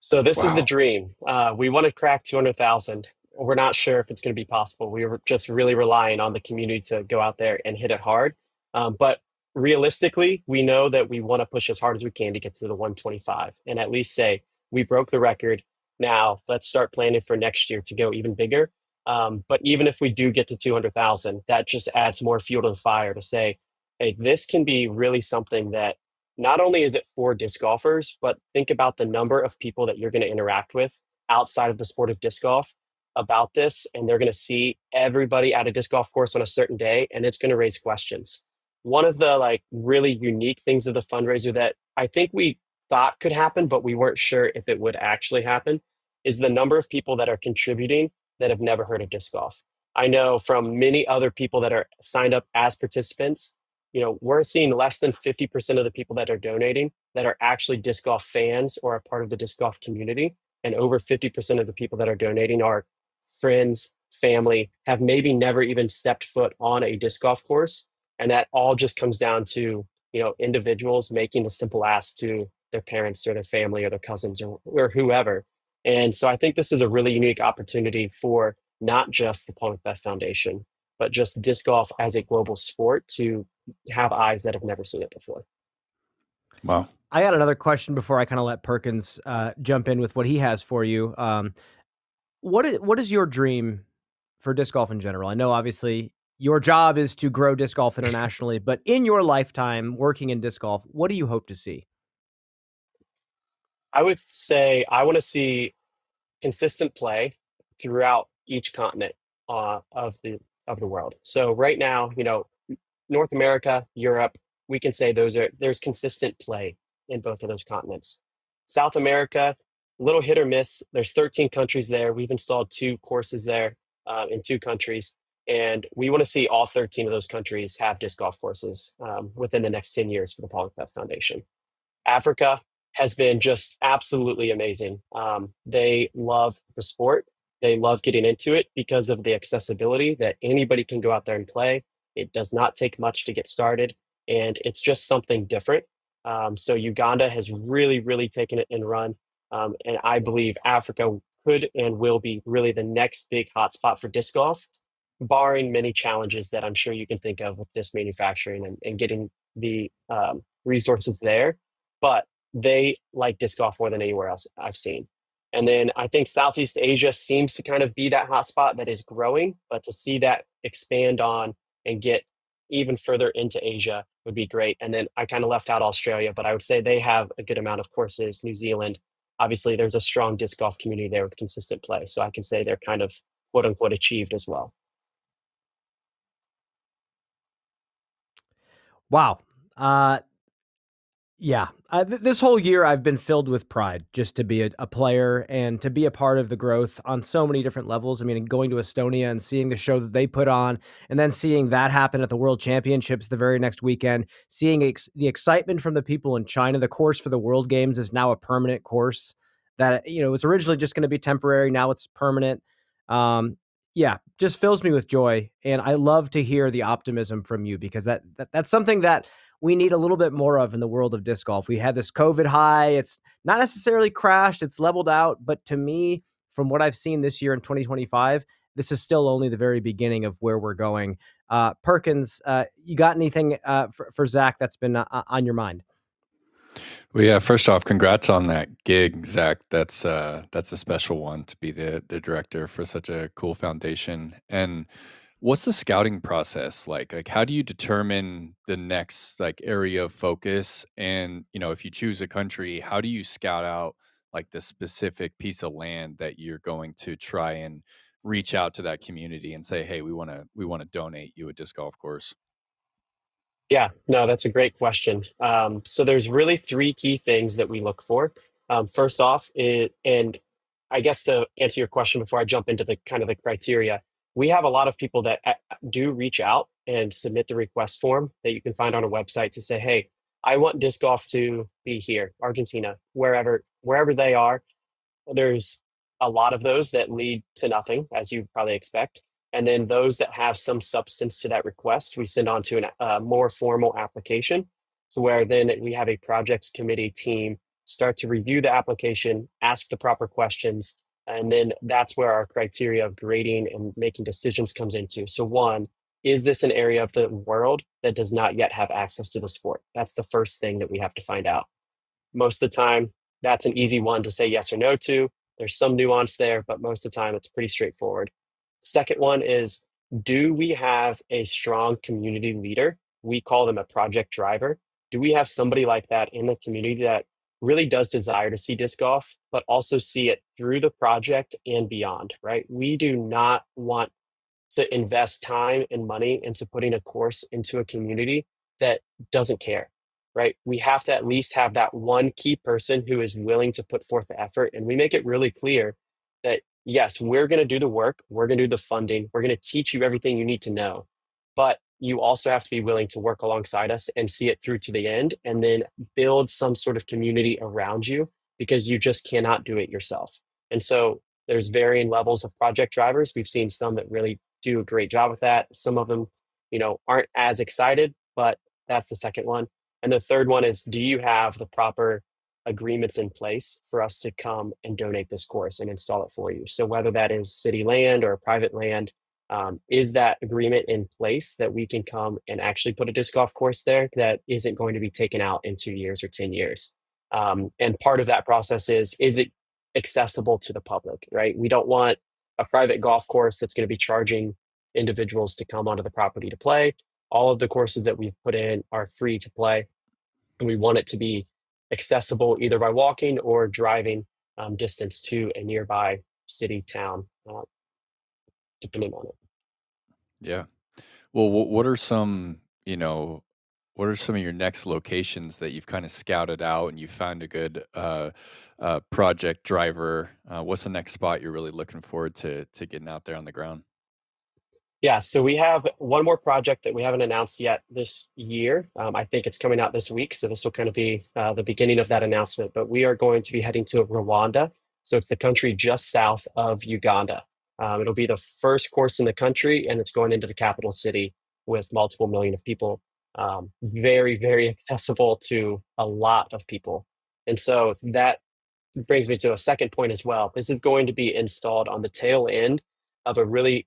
So this is the Wow. dream. We want to crack 200,000. We're not sure if it's going to be possible. We were just really relying on the community to go out there and hit it hard. But realistically, we know that we want to push as hard as we can to get to the 125 and at least say we broke the record. Now let's start planning for next year to go even bigger. But even if we do get to 200,000, that just adds more fuel to the fire to say, hey, this can be really something that not only is it for disc golfers, but think about the number of people that you're going to interact with outside of the sport of disc golf about this. And they're going to see everybody at a disc golf course on a certain day, and it's going to raise questions. One of the like really unique things of the fundraiser that I think we thought could happen, but we weren't sure if it would actually happen, is the number of people that are contributing that have never heard of disc golf. I know from many other people that are signed up as participants, we're seeing less than 50% of the people that are donating that are actually disc golf fans or a part of the disc golf community. And over 50% of the people that are donating are friends, family, have maybe never even stepped foot on a disc golf course. And that all just comes down to, individuals making a simple ask to their parents or their family or their cousins or whoever. And so I think this is a really unique opportunity for not just the Paul McBeth Foundation, but just disc golf as a global sport to have eyes that have never seen it before. Wow. I got another question before I kind of let Perkins jump in with what he has for you. What is your dream for disc golf in general? I know obviously your job is to grow disc golf internationally, but in your lifetime working in disc golf, what do you hope to see? I would say I want to see consistent play throughout each continent of the world. So right now, North America, Europe, we can say there's consistent play in both of those continents. South America, a little hit or miss. There's 13 countries there. We've installed 2 courses there in 2 countries. And we want to see all 13 of those countries have disc golf courses within the next 10 years for the Paul McBeth Foundation. Africa has been just absolutely amazing. They love the sport. They love getting into it because of the accessibility that anybody can go out there and play. It does not take much to get started, and it's just something different. So Uganda has really, really taken it and run. And I believe Africa could and will be really the next big hotspot for disc golf, barring many challenges that I'm sure you can think of with disc manufacturing and getting the resources there. But they like disc golf more than anywhere else I've seen. And then I think Southeast Asia seems to kind of be that hotspot that is growing, but to see that expand on and get even further into Asia would be great. And then I kind of left out Australia, but I would say they have a good amount of courses. New Zealand, obviously, there's a strong disc golf community there with consistent play. So I can say they're kind of quote unquote achieved as well. Wow. Yeah. This whole year I've been filled with pride just to be a player and to be a part of the growth on so many different levels. I mean, going to Estonia and seeing the show that they put on, and then seeing that happen at the World Championships the very next weekend, seeing the excitement from the people in China. The course for the World Games is now a permanent course that, was originally just going to be temporary. Now it's permanent. Yeah, just fills me with joy. And I love to hear the optimism from you, because that's something that we need a little bit more of in the world of disc golf. We had this COVID high. It's not necessarily crashed. It's leveled out. But to me, from what I've seen this year in 2025, this is still only the very beginning of where we're going. Perkins, you got anything for Zach that's been on your mind? Well, yeah, first off, congrats on that gig, Zach. That's a special one to be the director for such a cool foundation. And what's the scouting process like? Like, how do you determine the next like area of focus? And, if you choose a country, how do you scout out like the specific piece of land that you're going to try and reach out to that community and say, hey, we want to donate you a disc golf course? Yeah, no, that's a great question. So there's really 3 key things that we look for. First off, and I guess to answer your question before I jump into the kind of the criteria, we have a lot of people that do reach out and submit the request form that you can find on a website to say, hey, I want disc golf to be here, Argentina, wherever they are. There's a lot of those that lead to nothing, as you probably expect. And then those that have some substance to that request, we send on to a more formal application. So where then we have a projects committee team start to review the application, ask the proper questions, and then that's where our criteria of grading and making decisions comes into. So one, is this an area of the world that does not yet have access to the sport? That's the first thing that we have to find out. Most of the time, that's an easy one to say yes or no to. There's some nuance there, but most of the time it's pretty straightforward. Second one is, do we have a strong community leader? We call them a project driver. Do we have somebody like that in the community that really does desire to see disc golf, but also see it through the project and beyond, right? We do not want to invest time and money into putting a course into a community that doesn't care, right? We have to at least have that one key person who is willing to put forth the effort. And we make it really clear that, yes, we're going to do the work, we're going to do the funding, we're going to teach you everything you need to know. But you also have to be willing to work alongside us and see it through to the end, and then build some sort of community around you, because you just cannot do it yourself. And so there's varying levels of project drivers. We've seen some that really do a great job with that. Some of them, aren't as excited, but that's the second one. And the third one is, do you have the proper agreements in place for us to come and donate this course and install it for you? So whether that is city land or private land, is that agreement in place that we can come and actually put a disc golf course there that isn't going to be taken out in 2 years or 10 years? And part of that process is it accessible to the public, right? We don't want a private golf course that's going to be charging individuals to come onto the property to play. All of the courses that we've put in are free to play, and we want it to be accessible either by walking or driving distance to a nearby city, town, depending on it. Yeah. Well, what are some, what are some of your next locations that you've kind of scouted out and you found a good project driver? What's the next spot you're really looking forward to getting out there on the ground? Yeah, so we have one more project that we haven't announced yet this year. I think it's coming out this week, so this will kind of be the beginning of that announcement. But we are going to be heading to Rwanda. So it's the country just south of Uganda. It'll be the first course in the country, and it's going into the capital city with multiple million of people. Very, very accessible to a lot of people. And so that brings me to a second point as well. This is going to be installed on the tail end of a really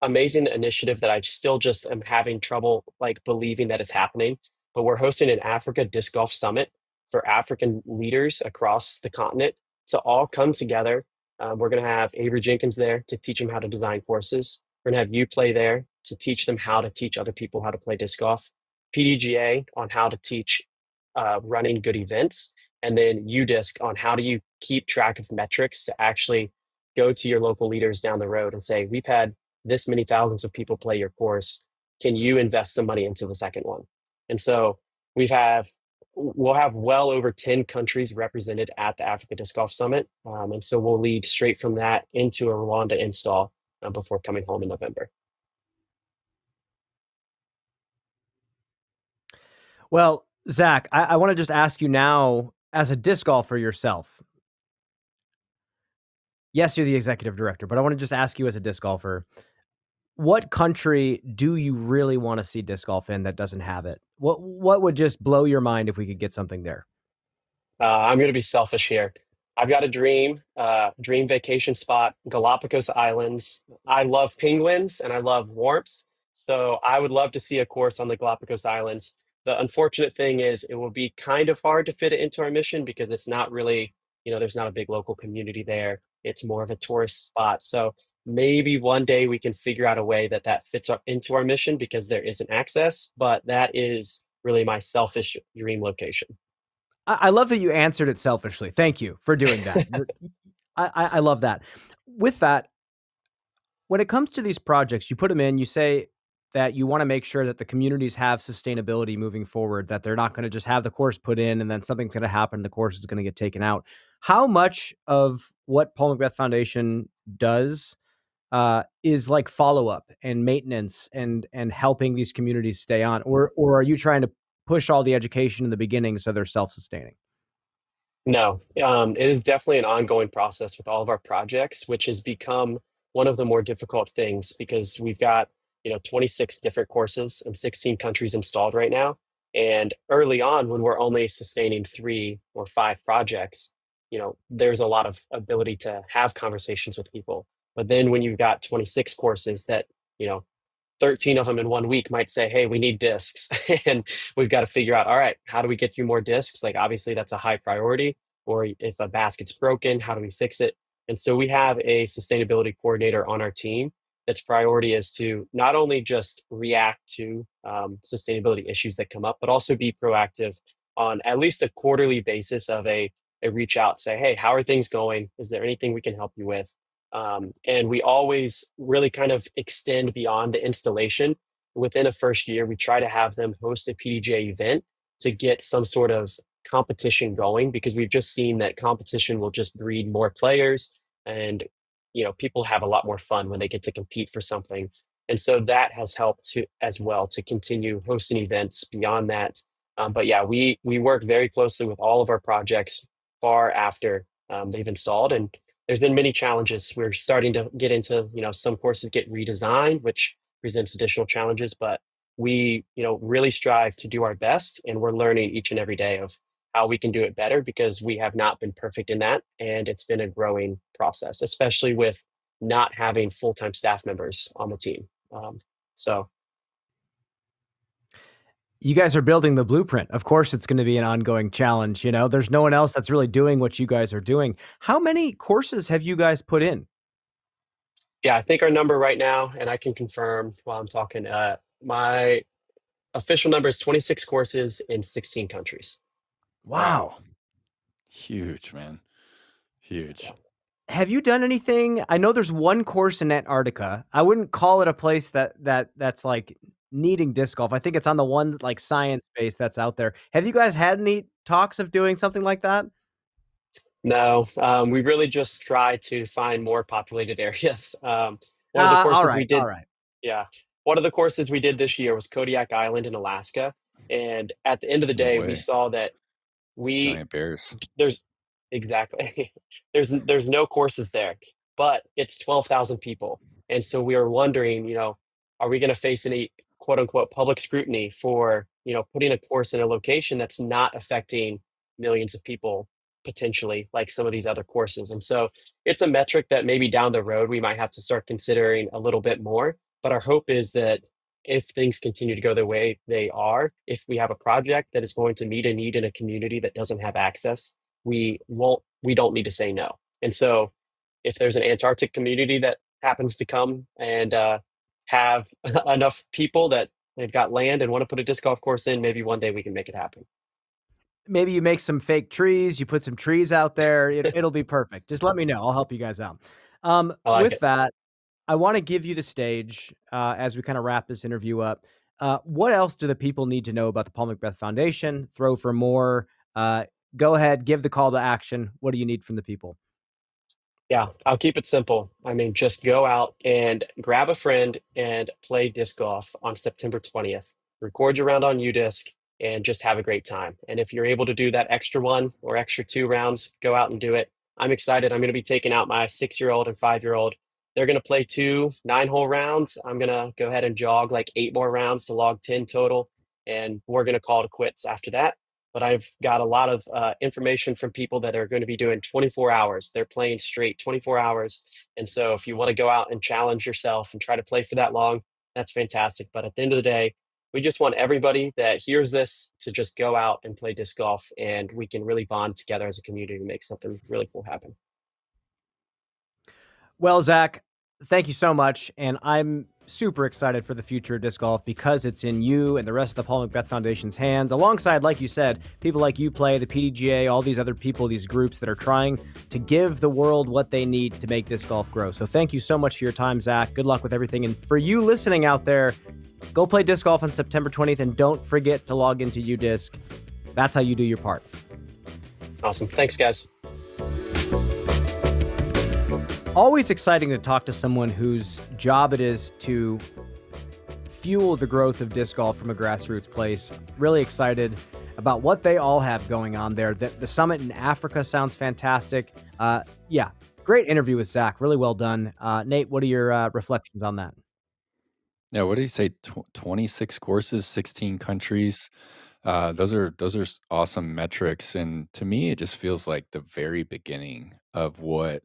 amazing initiative that I still just am having trouble believing that it's happening. But we're hosting an Africa Disc Golf Summit for African leaders across the continent to all come together. We're going to have Avery Jenkins there to teach them how to design courses. We're going to have you play there to teach them how to teach other people how to play disc golf. PDGA on how to teach running good events. And then UDisc on how do you keep track of metrics to actually go to your local leaders down the road and say, we've had this many thousands of people play your course. Can you invest some money into the second one? And so we'll have well over 10 countries represented at the Africa Disc Golf Summit. And so we'll lead straight from that into a Rwanda install before coming home in November. Well, Zach, I want to just ask you now, as a disc golfer yourself. Yes, you're the executive director, but I want to just ask you as a disc golfer, what country do you really want to see disc golf in that doesn't have it? What would just blow your mind if we could get something there? I'm going to be selfish here. I've got a dream vacation spot, Galapagos Islands. I love penguins and I love warmth. So I would love to see a course on the Galapagos Islands. The unfortunate thing is it will be kind of hard to fit it into our mission because it's not really, there's not a big local community there. It's more of a tourist spot. So maybe one day we can figure out a way that fits into our mission because there isn't access, but that is really my selfish dream location. I love that you answered it selfishly. Thank you for doing that. I love that. With that, when it comes to these projects, you put them in, you say that you want to make sure that the communities have sustainability moving forward, that they're not going to just have the course put in and then something's going to happen, the course is going to get taken out. How much of what Paul McBeth Foundation does is like follow-up and maintenance and helping these communities stay on, or are you trying to push all the education in the beginning so they're self-sustaining? No, it is definitely an ongoing process with all of our projects, which has become one of the more difficult things because we've got, 26 different courses and 16 countries installed right now. And early on, when we're only sustaining 3 or 5 projects, there's a lot of ability to have conversations with people. But then when you've got 26 courses that, you know, 13 of them in one week might say, hey, we need discs. And we've got to figure out, all right, how do we get you more discs? Like, obviously, that's a high priority. Or if a basket's broken, how do we fix it? And so we have a sustainability coordinator on our team that's priority is to not only just react to sustainability issues that come up, but also be proactive on at least a quarterly basis of a reach out, say, hey, how are things going? Is there anything we can help you with? And we always really kind of extend beyond the installation. Within a first year, we try to have them host a PDGA event to get some sort of competition going because we've just seen that competition will just breed more players and people have a lot more fun when they get to compete for something. And so that has helped to as well to continue hosting events beyond that. But yeah, we work very closely with all of our projects far after they've installed, and there's been many challenges. We're starting to get into, some courses get redesigned, which presents additional challenges, but we, really strive to do our best, and we're learning each and every day of how we can do it better because we have not been perfect in that. And it's been a growing process, especially with not having full-time staff members on the team. So You guys are building the blueprint. Of course, it's going to be an ongoing challenge. There's no one else that's really doing what you guys are doing. How many courses have you guys put in? yeah, I think our number right now, and I can confirm while I'm talking, my official number is 26 courses in 16 countries. Wow. Huge, man. Huge. Yeah. Have you done anything? I know there's one course in Antarctica. I wouldn't call it a place that's like needing disc golf. I think it's on the one like science base that's out there. Have you guys had any talks of doing something like that? No, we really just try to find more populated areas. One of the All courses we right, all did, right. yeah, one of the courses we did this year was Kodiak Island in Alaska. And at the end of the No day, we way. saw that we Giant bears. there's exactly there's no courses there, but it's 12,000 people. And so we are wondering, are we going to face any quote unquote public scrutiny for, putting a course in a location that's not affecting millions of people potentially like some of these other courses. And so it's a metric that maybe down the road we might have to start considering a little bit more. But our hope is that if things continue to go the way they are, if we have a project that is going to meet a need in a community that doesn't have access, we don't need to say no. And so if there's an Antarctic community that happens to come and have enough people that they've got land and want to put a disc golf course in, maybe one day we can make it happen. Maybe you make some fake trees, you put some trees out there. It'll be perfect. Just let me know. I'll help you guys out. I like With it. that, I want to give you the stage as we kind of wrap this interview up. What else do the people need to know about the Paul McBeth Foundation? Throw for more. Go ahead, give the call to action. What do you need from the people? Yeah, I'll keep it simple. I mean, just go out and grab a friend and play disc golf on September 20th. Record your round on UDisc and just have a great time. And if you're able to do that extra 1 or extra 2 rounds, go out and do it. I'm excited. I'm going to be taking out my 6-year-old and 5-year-old. They're going to play 2 9-hole rounds. I'm going to go ahead and jog like 8 more rounds to log 10 total. And we're going to call it quits after that. But I've got a lot of information from people that are going to be doing 24 hours. They're playing straight 24 hours. And so if you want to go out and challenge yourself and try to play for that long, that's fantastic. But at the end of the day, we just want everybody that hears this to just go out and play disc golf, and we can really bond together as a community to make something really cool happen. Well, Zach, thank you so much. And I'm super excited for the future of disc golf because it's in you and the rest of the Paul McBeth Foundation's hands, alongside, like you said, people like you play, the PDGA, all these other people, these groups that are trying to give the world what they need to make disc golf grow. So thank you so much for your time, Zach. Good luck with everything. And for you listening out there, go play disc golf on September 20th and don't forget to log into UDisc. That's how you do your part. Awesome. Thanks, guys. Always exciting to talk to someone whose job it is to fuel the growth of disc golf from a grassroots place. Really excited about what they all have going on there. The summit in Africa sounds fantastic. Yeah, great interview with Zach. Really well done. Nate, what are your reflections on that? Yeah, what did he say? 26 courses, 16 countries. Those are awesome metrics, and to me, it just feels like the very beginning of what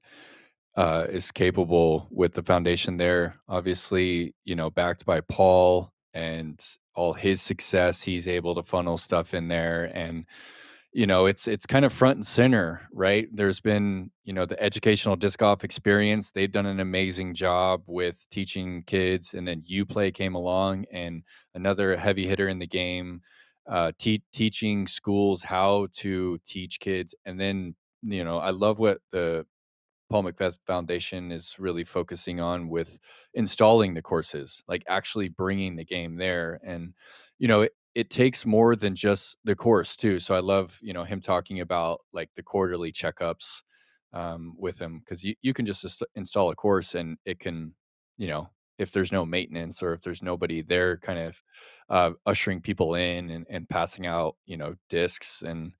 is capable with the foundation there. Obviously, backed by Paul and all his success, he's able to funnel stuff in there, and it's kind of front and center, right? There's been the educational disc golf experience. They've done an amazing job with teaching kids, and then Uplay came along, and another heavy hitter in the game, teaching schools how to teach kids. And then I love what the Paul McBeth Foundation is really focusing on with installing the courses, like actually bringing the game there. And, it takes more than just the course too. So I love, him talking about like the quarterly checkups with him, because you can just install a course and it can, if there's no maintenance or if there's nobody there kind of ushering people in and passing out, discs and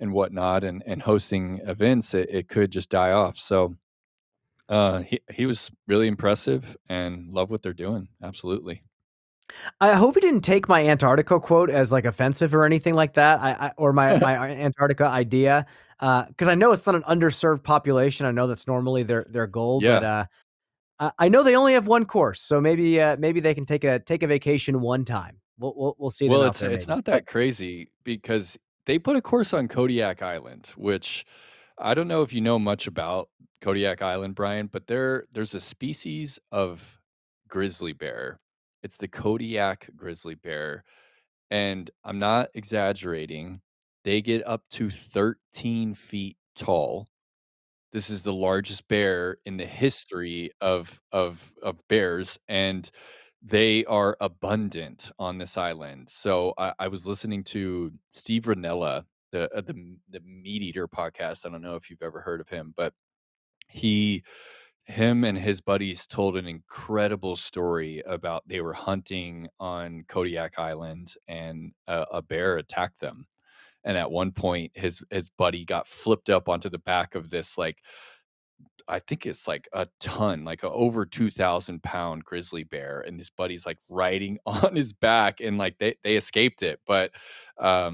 whatnot, and hosting events, it could just die off. So he was really impressive and love what they're doing. Absolutely. I hope he didn't take my Antarctica quote as like offensive or anything like that. Or my Antarctica idea, because I know it's not an underserved population. I know that's normally their goal, but Yeah. I know they only have one course, so maybe they can take a vacation one time. We'll see them Well, out it's there it's maybe. not But that crazy because they put a course on Kodiak Island, which I don't know if you know much about Kodiak Island, Brian, but there's a species of grizzly bear. It's the Kodiak grizzly bear, and I'm not exaggerating. They get up to 13 feet tall. This is the largest bear in the history of bears, and they are abundant on this island. So I was listening to Steve Ranella, the Meat Eater podcast. I don't know if you've ever heard of him, but he him and his buddies told an incredible story about they were hunting on Kodiak Island, and a bear attacked them. And at one point, his buddy got flipped up onto the back of this, like, I think it's like a ton, like a over 2,000-pound grizzly bear, and his buddy's like riding on his back, and like they escaped it. But I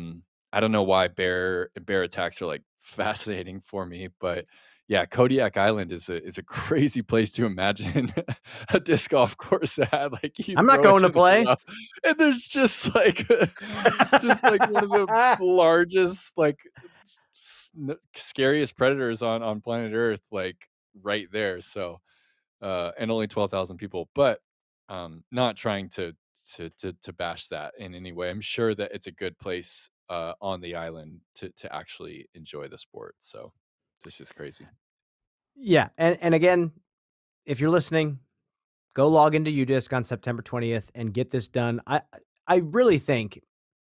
don't know why bear attacks are like fascinating for me. But yeah, Kodiak Island is a crazy place to imagine a disc golf course at. Like, you I'm not throw it going to to the play. rough, and there's just like one of the largest, like, scariest predators on planet Earth, like right there. So and only 12,000 people, but not trying to bash that in any way. I'm sure that it's a good place on the island to actually enjoy the sport. So it's just crazy. Yeah, and again, if you're listening, go log into UDisc on September 20th and get this done. I really think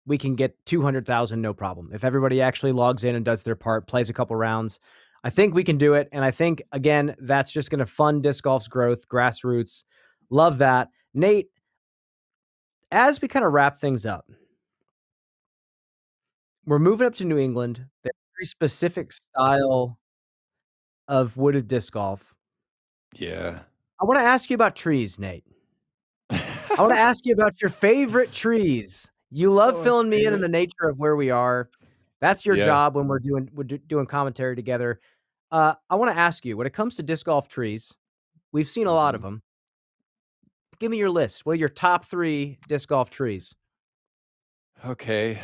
we can get 200,000 no problem. If everybody actually logs in and does their part, plays a couple rounds, I think we can do it. And I think, again, that's just going to fund disc golf's growth, grassroots. Love that. Nate, as we kind of wrap things up, we're moving up to New England. There's a very specific style of wooded disc golf. Yeah. I want to ask you about trees, Nate. I want to ask you about your favorite trees. You love Oh, my filling me in favorite. the nature of where we are. That's your Yeah. job when we're doing commentary together. I want to ask you, when it comes to disc golf trees, we've seen a lot of Mhm. them. Give me your list. What are your top 3 disc golf trees? Okay.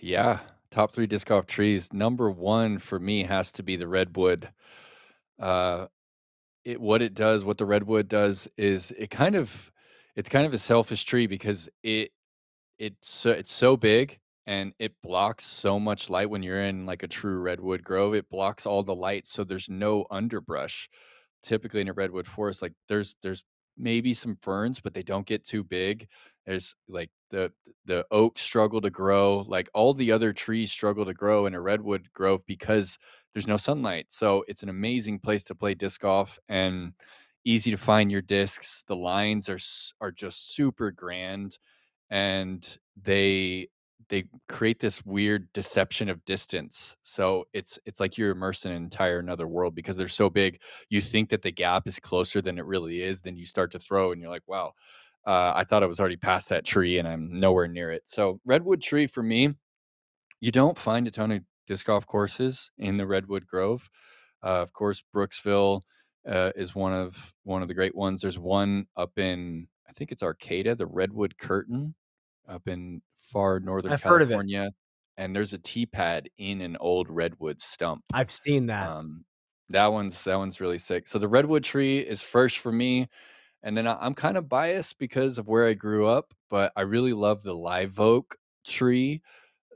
Yeah. Top 3 disc golf trees. Number 1 for me has to be the redwood. Uh, what the redwood does is it's kind of a selfish tree because it's so big, and it blocks so much light. When you're in like a true redwood grove, it blocks all the light, so there's no underbrush. Typically in a redwood forest, like there's maybe some ferns, but they don't get too big. There's like the oaks struggle to grow, like all the other trees struggle to grow in a redwood grove because there's no sunlight. So it's an amazing place to play disc golf and easy to find your discs. The lines are just super grand, and they create this weird deception of distance. So it's like you're immersed in an entire another world because they're so big. You think that the gap is closer than it really is. Then you start to throw, and you're like, wow, I thought I was already past that tree, and I'm nowhere near it. So redwood tree for me, you don't find a ton of disc golf courses in the redwood grove. Of course, Brooksville is one of the great ones. There's one up in, I think it's Arcata, the Redwood Curtain, up in far northern I've heard of it. California, and there's a tee pad in an old redwood stump. I've seen that. Um, that one's really sick. So the redwood tree is first for me, and then I'm kind of biased because of where I grew up, but I really love the live oak tree.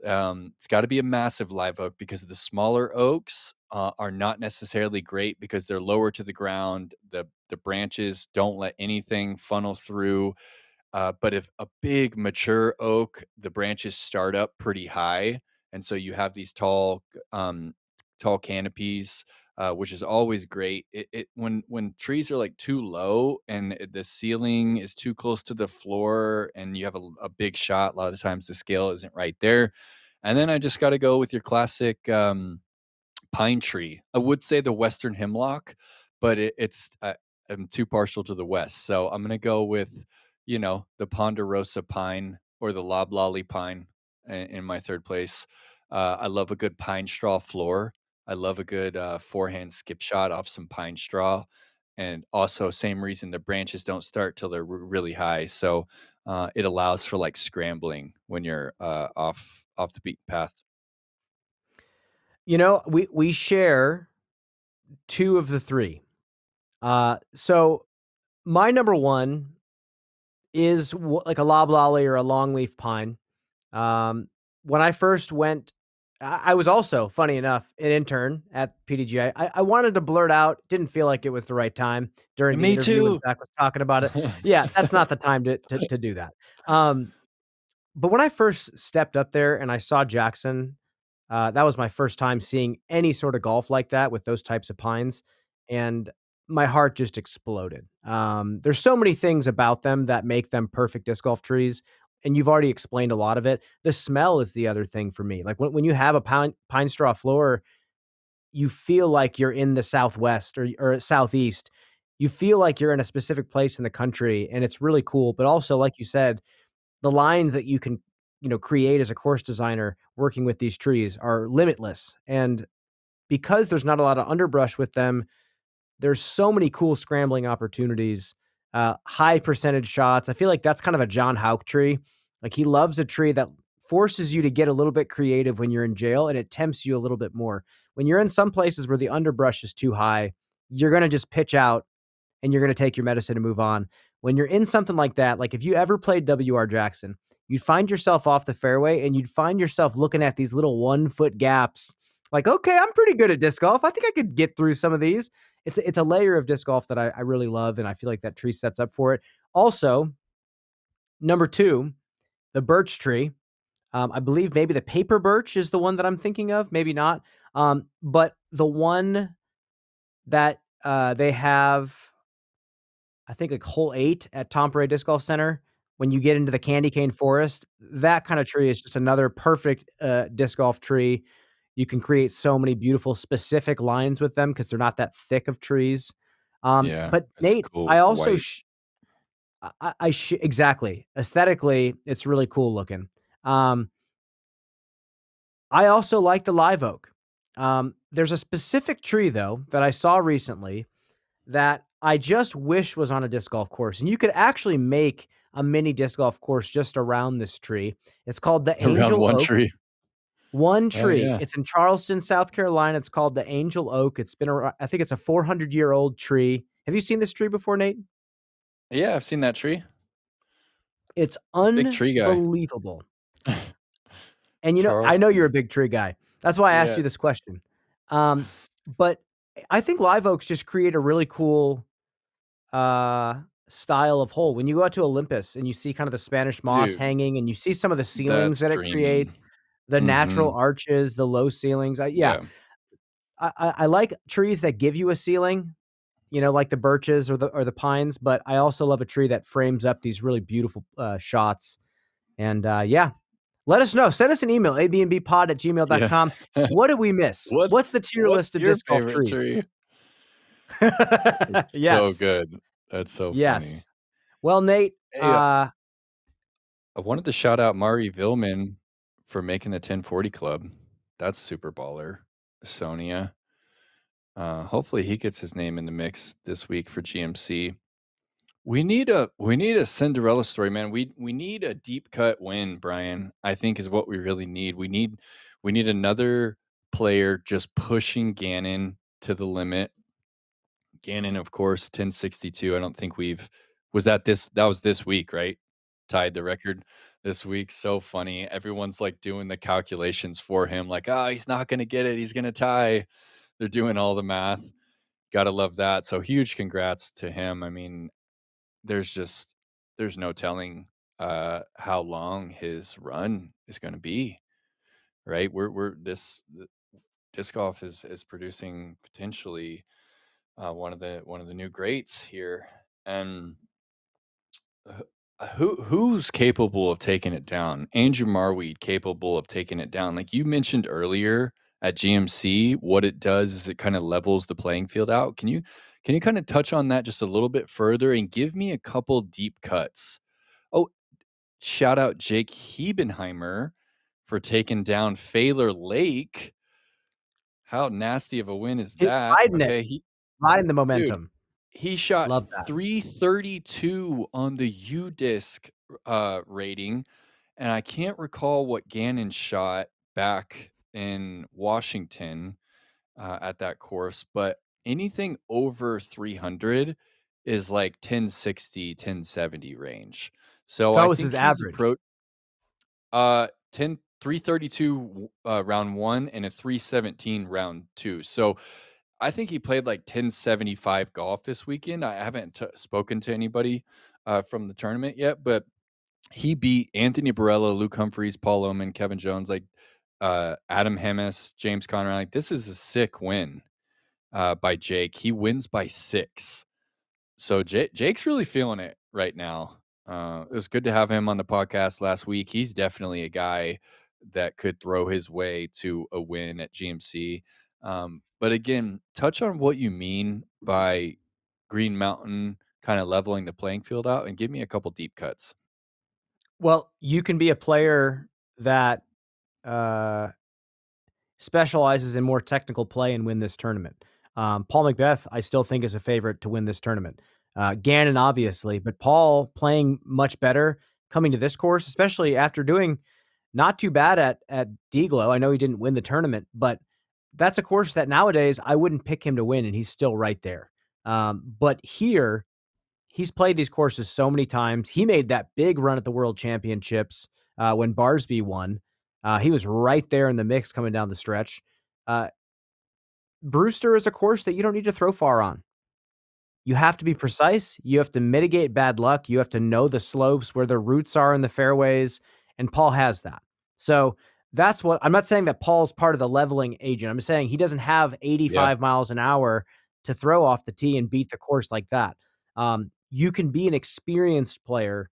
It's got to be a massive live oak because the smaller oaks are not necessarily great because they're lower to the ground. The branches don't let anything funnel through. But if a big mature oak, the branches start up pretty high, and so you have these tall canopies, which is always great. When trees are like too low and the ceiling is too close to the floor, and you have a big shot, a lot of the times the scale isn't right there. And then I just got to go with your classic pine tree. I would say the western hemlock, but I'm too partial to the west, so I'm gonna go with the ponderosa pine or the loblolly pine in my third place. I love a good pine straw floor. I love a good forehand skip shot off some pine straw, and also same reason the branches don't start till they're really high, so it allows for like scrambling when you're off the beaten path. We share two of the three. So my number one is like a loblolly or a longleaf pine. When I first went, I was also, funny enough, an intern at PDGI. I wanted to blurt out, didn't feel like it was the right time during the Me interview when too. Zach was talking about it. Yeah, that's not the time to do that. Um, but when I first stepped up there and I saw Jackson, that was my first time seeing any sort of golf like that with those types of pines, and my heart just exploded. There's so many things about them that make them perfect disc golf trees, and you've already explained a lot of it. The smell is the other thing for me. Like when you have a pine straw floor, you feel like you're in the Southwest or Southeast. You feel like you're in a specific place in the country, and it's really cool. But also, like you said, the lines that you can, create as a course designer working with these trees are limitless. And because there's not a lot of underbrush with them, there's so many cool scrambling opportunities, high percentage shots. I feel like that's kind of a John Houck tree. Like he loves a tree that forces you to get a little bit creative when you're in jail, and it tempts you a little bit more. When you're in some places where the underbrush is too high, you're going to just pitch out and you're going to take your medicine and move on. When you're in something like that, like if you ever played WR Jackson, you'd find yourself off the fairway and you'd find yourself looking at these little 1 foot gaps. Like, okay, I'm pretty good at disc golf. I think I could get through some of these. It's a layer of disc golf that I really love, and I feel like that tree sets up for it. Also, number two, the birch tree. I believe maybe the paper birch is the one that I'm thinking of. Maybe not. But the one that they have, I think like hole 8 at Tom Parade Disc Golf Center, when you get into the candy cane forest, that kind of tree is just another perfect, disc golf tree. You can create so many beautiful specific lines with them because 'cause they're not that thick of trees. Yeah, But it's Nate, cool I with the also white. exactly. Aesthetically, it's really cool looking. Um, I also like the live oak. There's a specific tree, though, that I saw recently that I just wish was on a disc golf course, and you could actually make a mini disc golf course just around this tree. It's called the Around Angel one Oak. tree. One Oh, tree. yeah. It's in Charleston, South Carolina. It's called the Angel Oak. It's been around, I think it's a 400-year-old tree. Have you seen this tree before, Nate? Yeah, I've seen that tree. It's Big tree guy. unbelievable. And, I know you're a Charleston. big tree guy. That's why I asked Yeah. you this question. But I think live oaks just create a really cool, uh, style of hole. When you go out to Olympus and you see kind of the Spanish moss Dude, hanging and you see some of the ceilings that's that it creates, dreamy. the natural Mhm. arches, the low ceilings. Yeah, Yeah. I like trees that give you a ceiling, like the birches or the pines, but I also love a tree that frames up these really beautiful shots. And yeah, let us know. Send us an email, Yeah. abnbpod@gmail.com. What did we miss? What's What's the tier what's list of your disc golf favorite trees? tree? It's so Yes. good. That's so funny. Yes. Well, Nate, Hey, I wanted to shout out Mari Vilman for making the 1040 club. That's super baller. Sonia. Hopefully he gets his name in the mix this week for GMC. We need a Cinderella story, man. We need a deep cut win, Brian. I think is what we really need. We need another player just pushing Gannon to the limit. Gannon, of course, 1062. I don't think that was this week, right? Tied the record this week. So funny. Everyone's like doing the calculations for him, like, oh, he's not gonna get it, he's gonna tie. They're doing all the math. Gotta love that. So huge congrats to him. I mean, there's no telling how long his run is gonna be, right? Disc golf is producing potentially one of the new greats here, and who's capable of taking it down? Andrew Marweed capable of taking it down. Like you mentioned earlier at GMC, what it does is it kind of levels the playing field out. Can you kind of touch on that just a little bit further and give me a couple deep cuts? Oh, shout out Jake Hebenheimer for taking down Failer Lake. How nasty of a win is that? Riding it, Okay, riding the dude, momentum. he shot Love that. 332 on the UDisc rating, and I can't recall what Gannon shot back in Washington at that course, but anything over 300 is like 1060, 1070 range. So So I what was think his he's average? 332 round 1 and a 317 round 2. So I think he played like 1075 golf this weekend. I haven't spoken to anybody from the tournament yet, but he beat Anthony Barella, Luke Humphreys, Paul Oman, Kevin Jones, like Adam Hemis, James Conrad. Like this is a sick win by Jake. He wins by 6. So Jake's really feeling it right now. It was good to have him on the podcast last week. He's definitely a guy that could throw his way to a win at GMC. But again, touch on what you mean by Green Mountain kind of leveling the playing field out and give me a couple deep cuts. Well, you can be a player that uh, specializes in more technical play and win this tournament. Paul McBeth, I still think is a favorite to win this tournament. Gannon, obviously, but Paul playing much better coming to this course, especially after doing not too bad at Deglow. I know he didn't win the tournament, but that's a course that nowadays I wouldn't pick him to win, and he's still right there. But here, he's played these courses so many times. He made that big run at the World Championships when Barsby won. He was right there in the mix coming down the stretch. Uh, Brewster is a course that you don't need to throw far on. You have to be precise. You have to mitigate bad luck. You have to know the slopes, where the roots are in the fairways, and Paul has that. So that's what I'm not saying that Paul's part of the leveling agent. I'm saying he doesn't have Yeah. 85 miles an hour to throw off the tee and beat the course like that. You can be an experienced player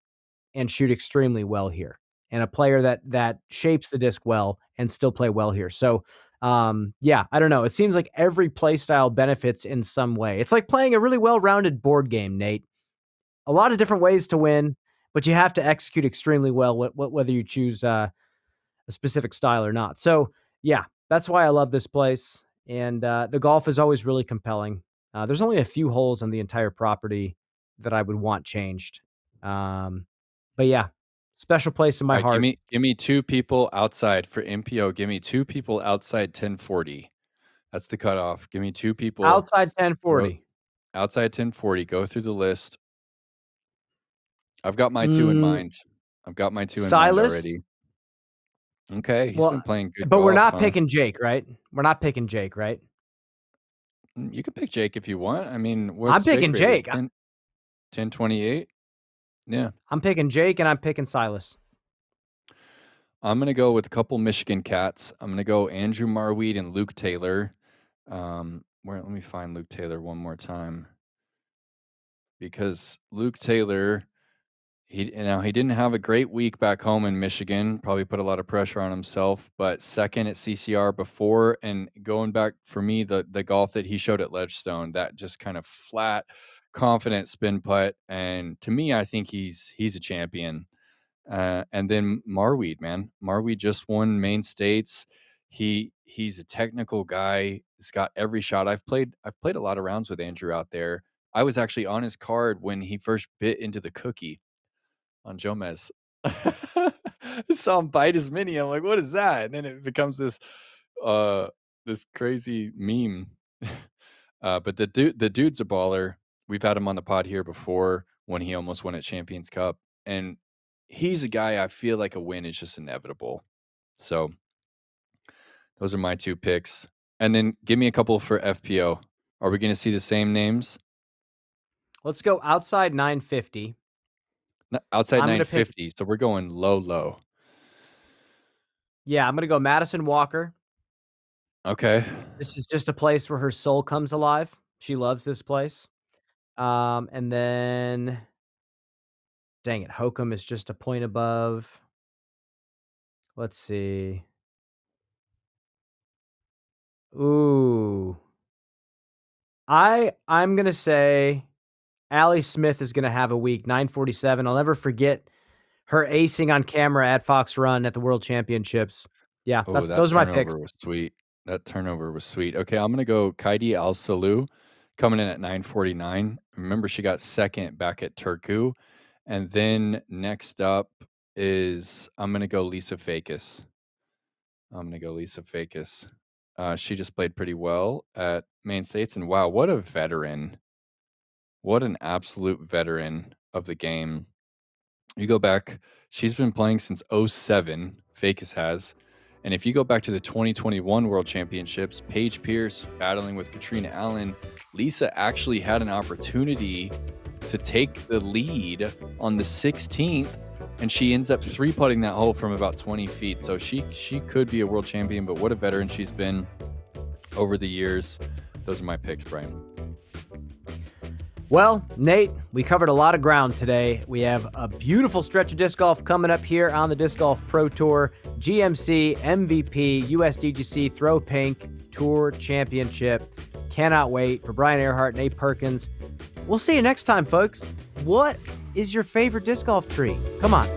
and shoot extremely well here, and a player that shapes the disc well and still play well here. So, yeah, I don't know. It seems like every play style benefits in some way. It's like playing a really well-rounded board game, Nate. A lot of different ways to win, but you have to execute extremely well, whether you choose a specific style or not. So, yeah, that's why I love this place. And the golf is always really compelling. There's only a few holes on the entire property that I would want changed. Um, but yeah, special place in All my right, give heart. me two people outside for MPO. Give me two people outside 1040. That's the cutoff. Give me two people Outside go 1040. outside 1040. Go through the list. I've got my 2 in Mm, mind. I've got my 2 in mind Silas. already. Okay, he's been Well, playing good but we're golf, not huh? picking Jake, right? We're not picking Jake, right? You can pick Jake if you want. I mean, I'm what's Jake picking rated? Jake. 10? 1028. Yeah. I'm picking Jake and I'm picking Silas. I'm going to go with a couple Michigan cats. I'm going to go Andrew Marweed and Luke Taylor. Let me find Luke Taylor one more time. Because Luke Taylor, he didn't have a great week back home in Michigan, probably put a lot of pressure on himself, but second at CCR before, and going back for me, the golf that he showed at Ledgestone, that just kind of flat, confident spin putt. And to me, I think he's a champion. And then Marweed, man. Marweed just won Main States. He's a technical guy. He's got every shot. I've played a lot of rounds with Andrew out there. I was actually on his card when he first bit into the cookie on Jomez. I saw him bite his mini. I'm like, what is that? And then it becomes this crazy meme. But the dude's a baller. We've had him on the pod here before when he almost won at Champions Cup. And he's a guy I feel like a win is just inevitable. So those are my two picks. And then give me a couple for FPO. Are we going to see the same names? Let's go outside 950. Outside 950. So we're going low. Yeah, I'm going to go Madison Walker. Okay. This is just a place where her soul comes alive. She loves this place. And then, dang it, Hokum is just a point above. Let's see. Ooh. I'm going to say Allie Smith is going to have a week, 947. I'll never forget her acing on camera at Fox Run at the World Championships. Yeah, those are my picks. Was sweet. That turnover was sweet. Okay, I'm going to go Kaidi Al-Salou coming in at 949. Remember, she got second back at Turku. And then next up is I'm going to go Lisa Fakis. She just played pretty well at Main States. And wow, what a veteran. What an absolute veteran of the game. You go back, she's been playing since 07, Fakis has. And if you go back to the 2021 World Championships, Paige Pierce battling with Katrina Allen, Lisa actually had an opportunity to take the lead on the 16th, and she ends up three-putting that hole from about 20 feet. So she could be a world champion, but what a veteran she's been over the years. Those are my picks, Brian. Well, Nate, we covered a lot of ground today. We have a beautiful stretch of disc golf coming up here on the Disc Golf Pro Tour, GMC, MVP, USDGC, Throw Pink, Tour Championship. Cannot wait. For Brian Earhart, Nate Perkins, we'll see you next time, folks. What is your favorite disc golf tree? Come on.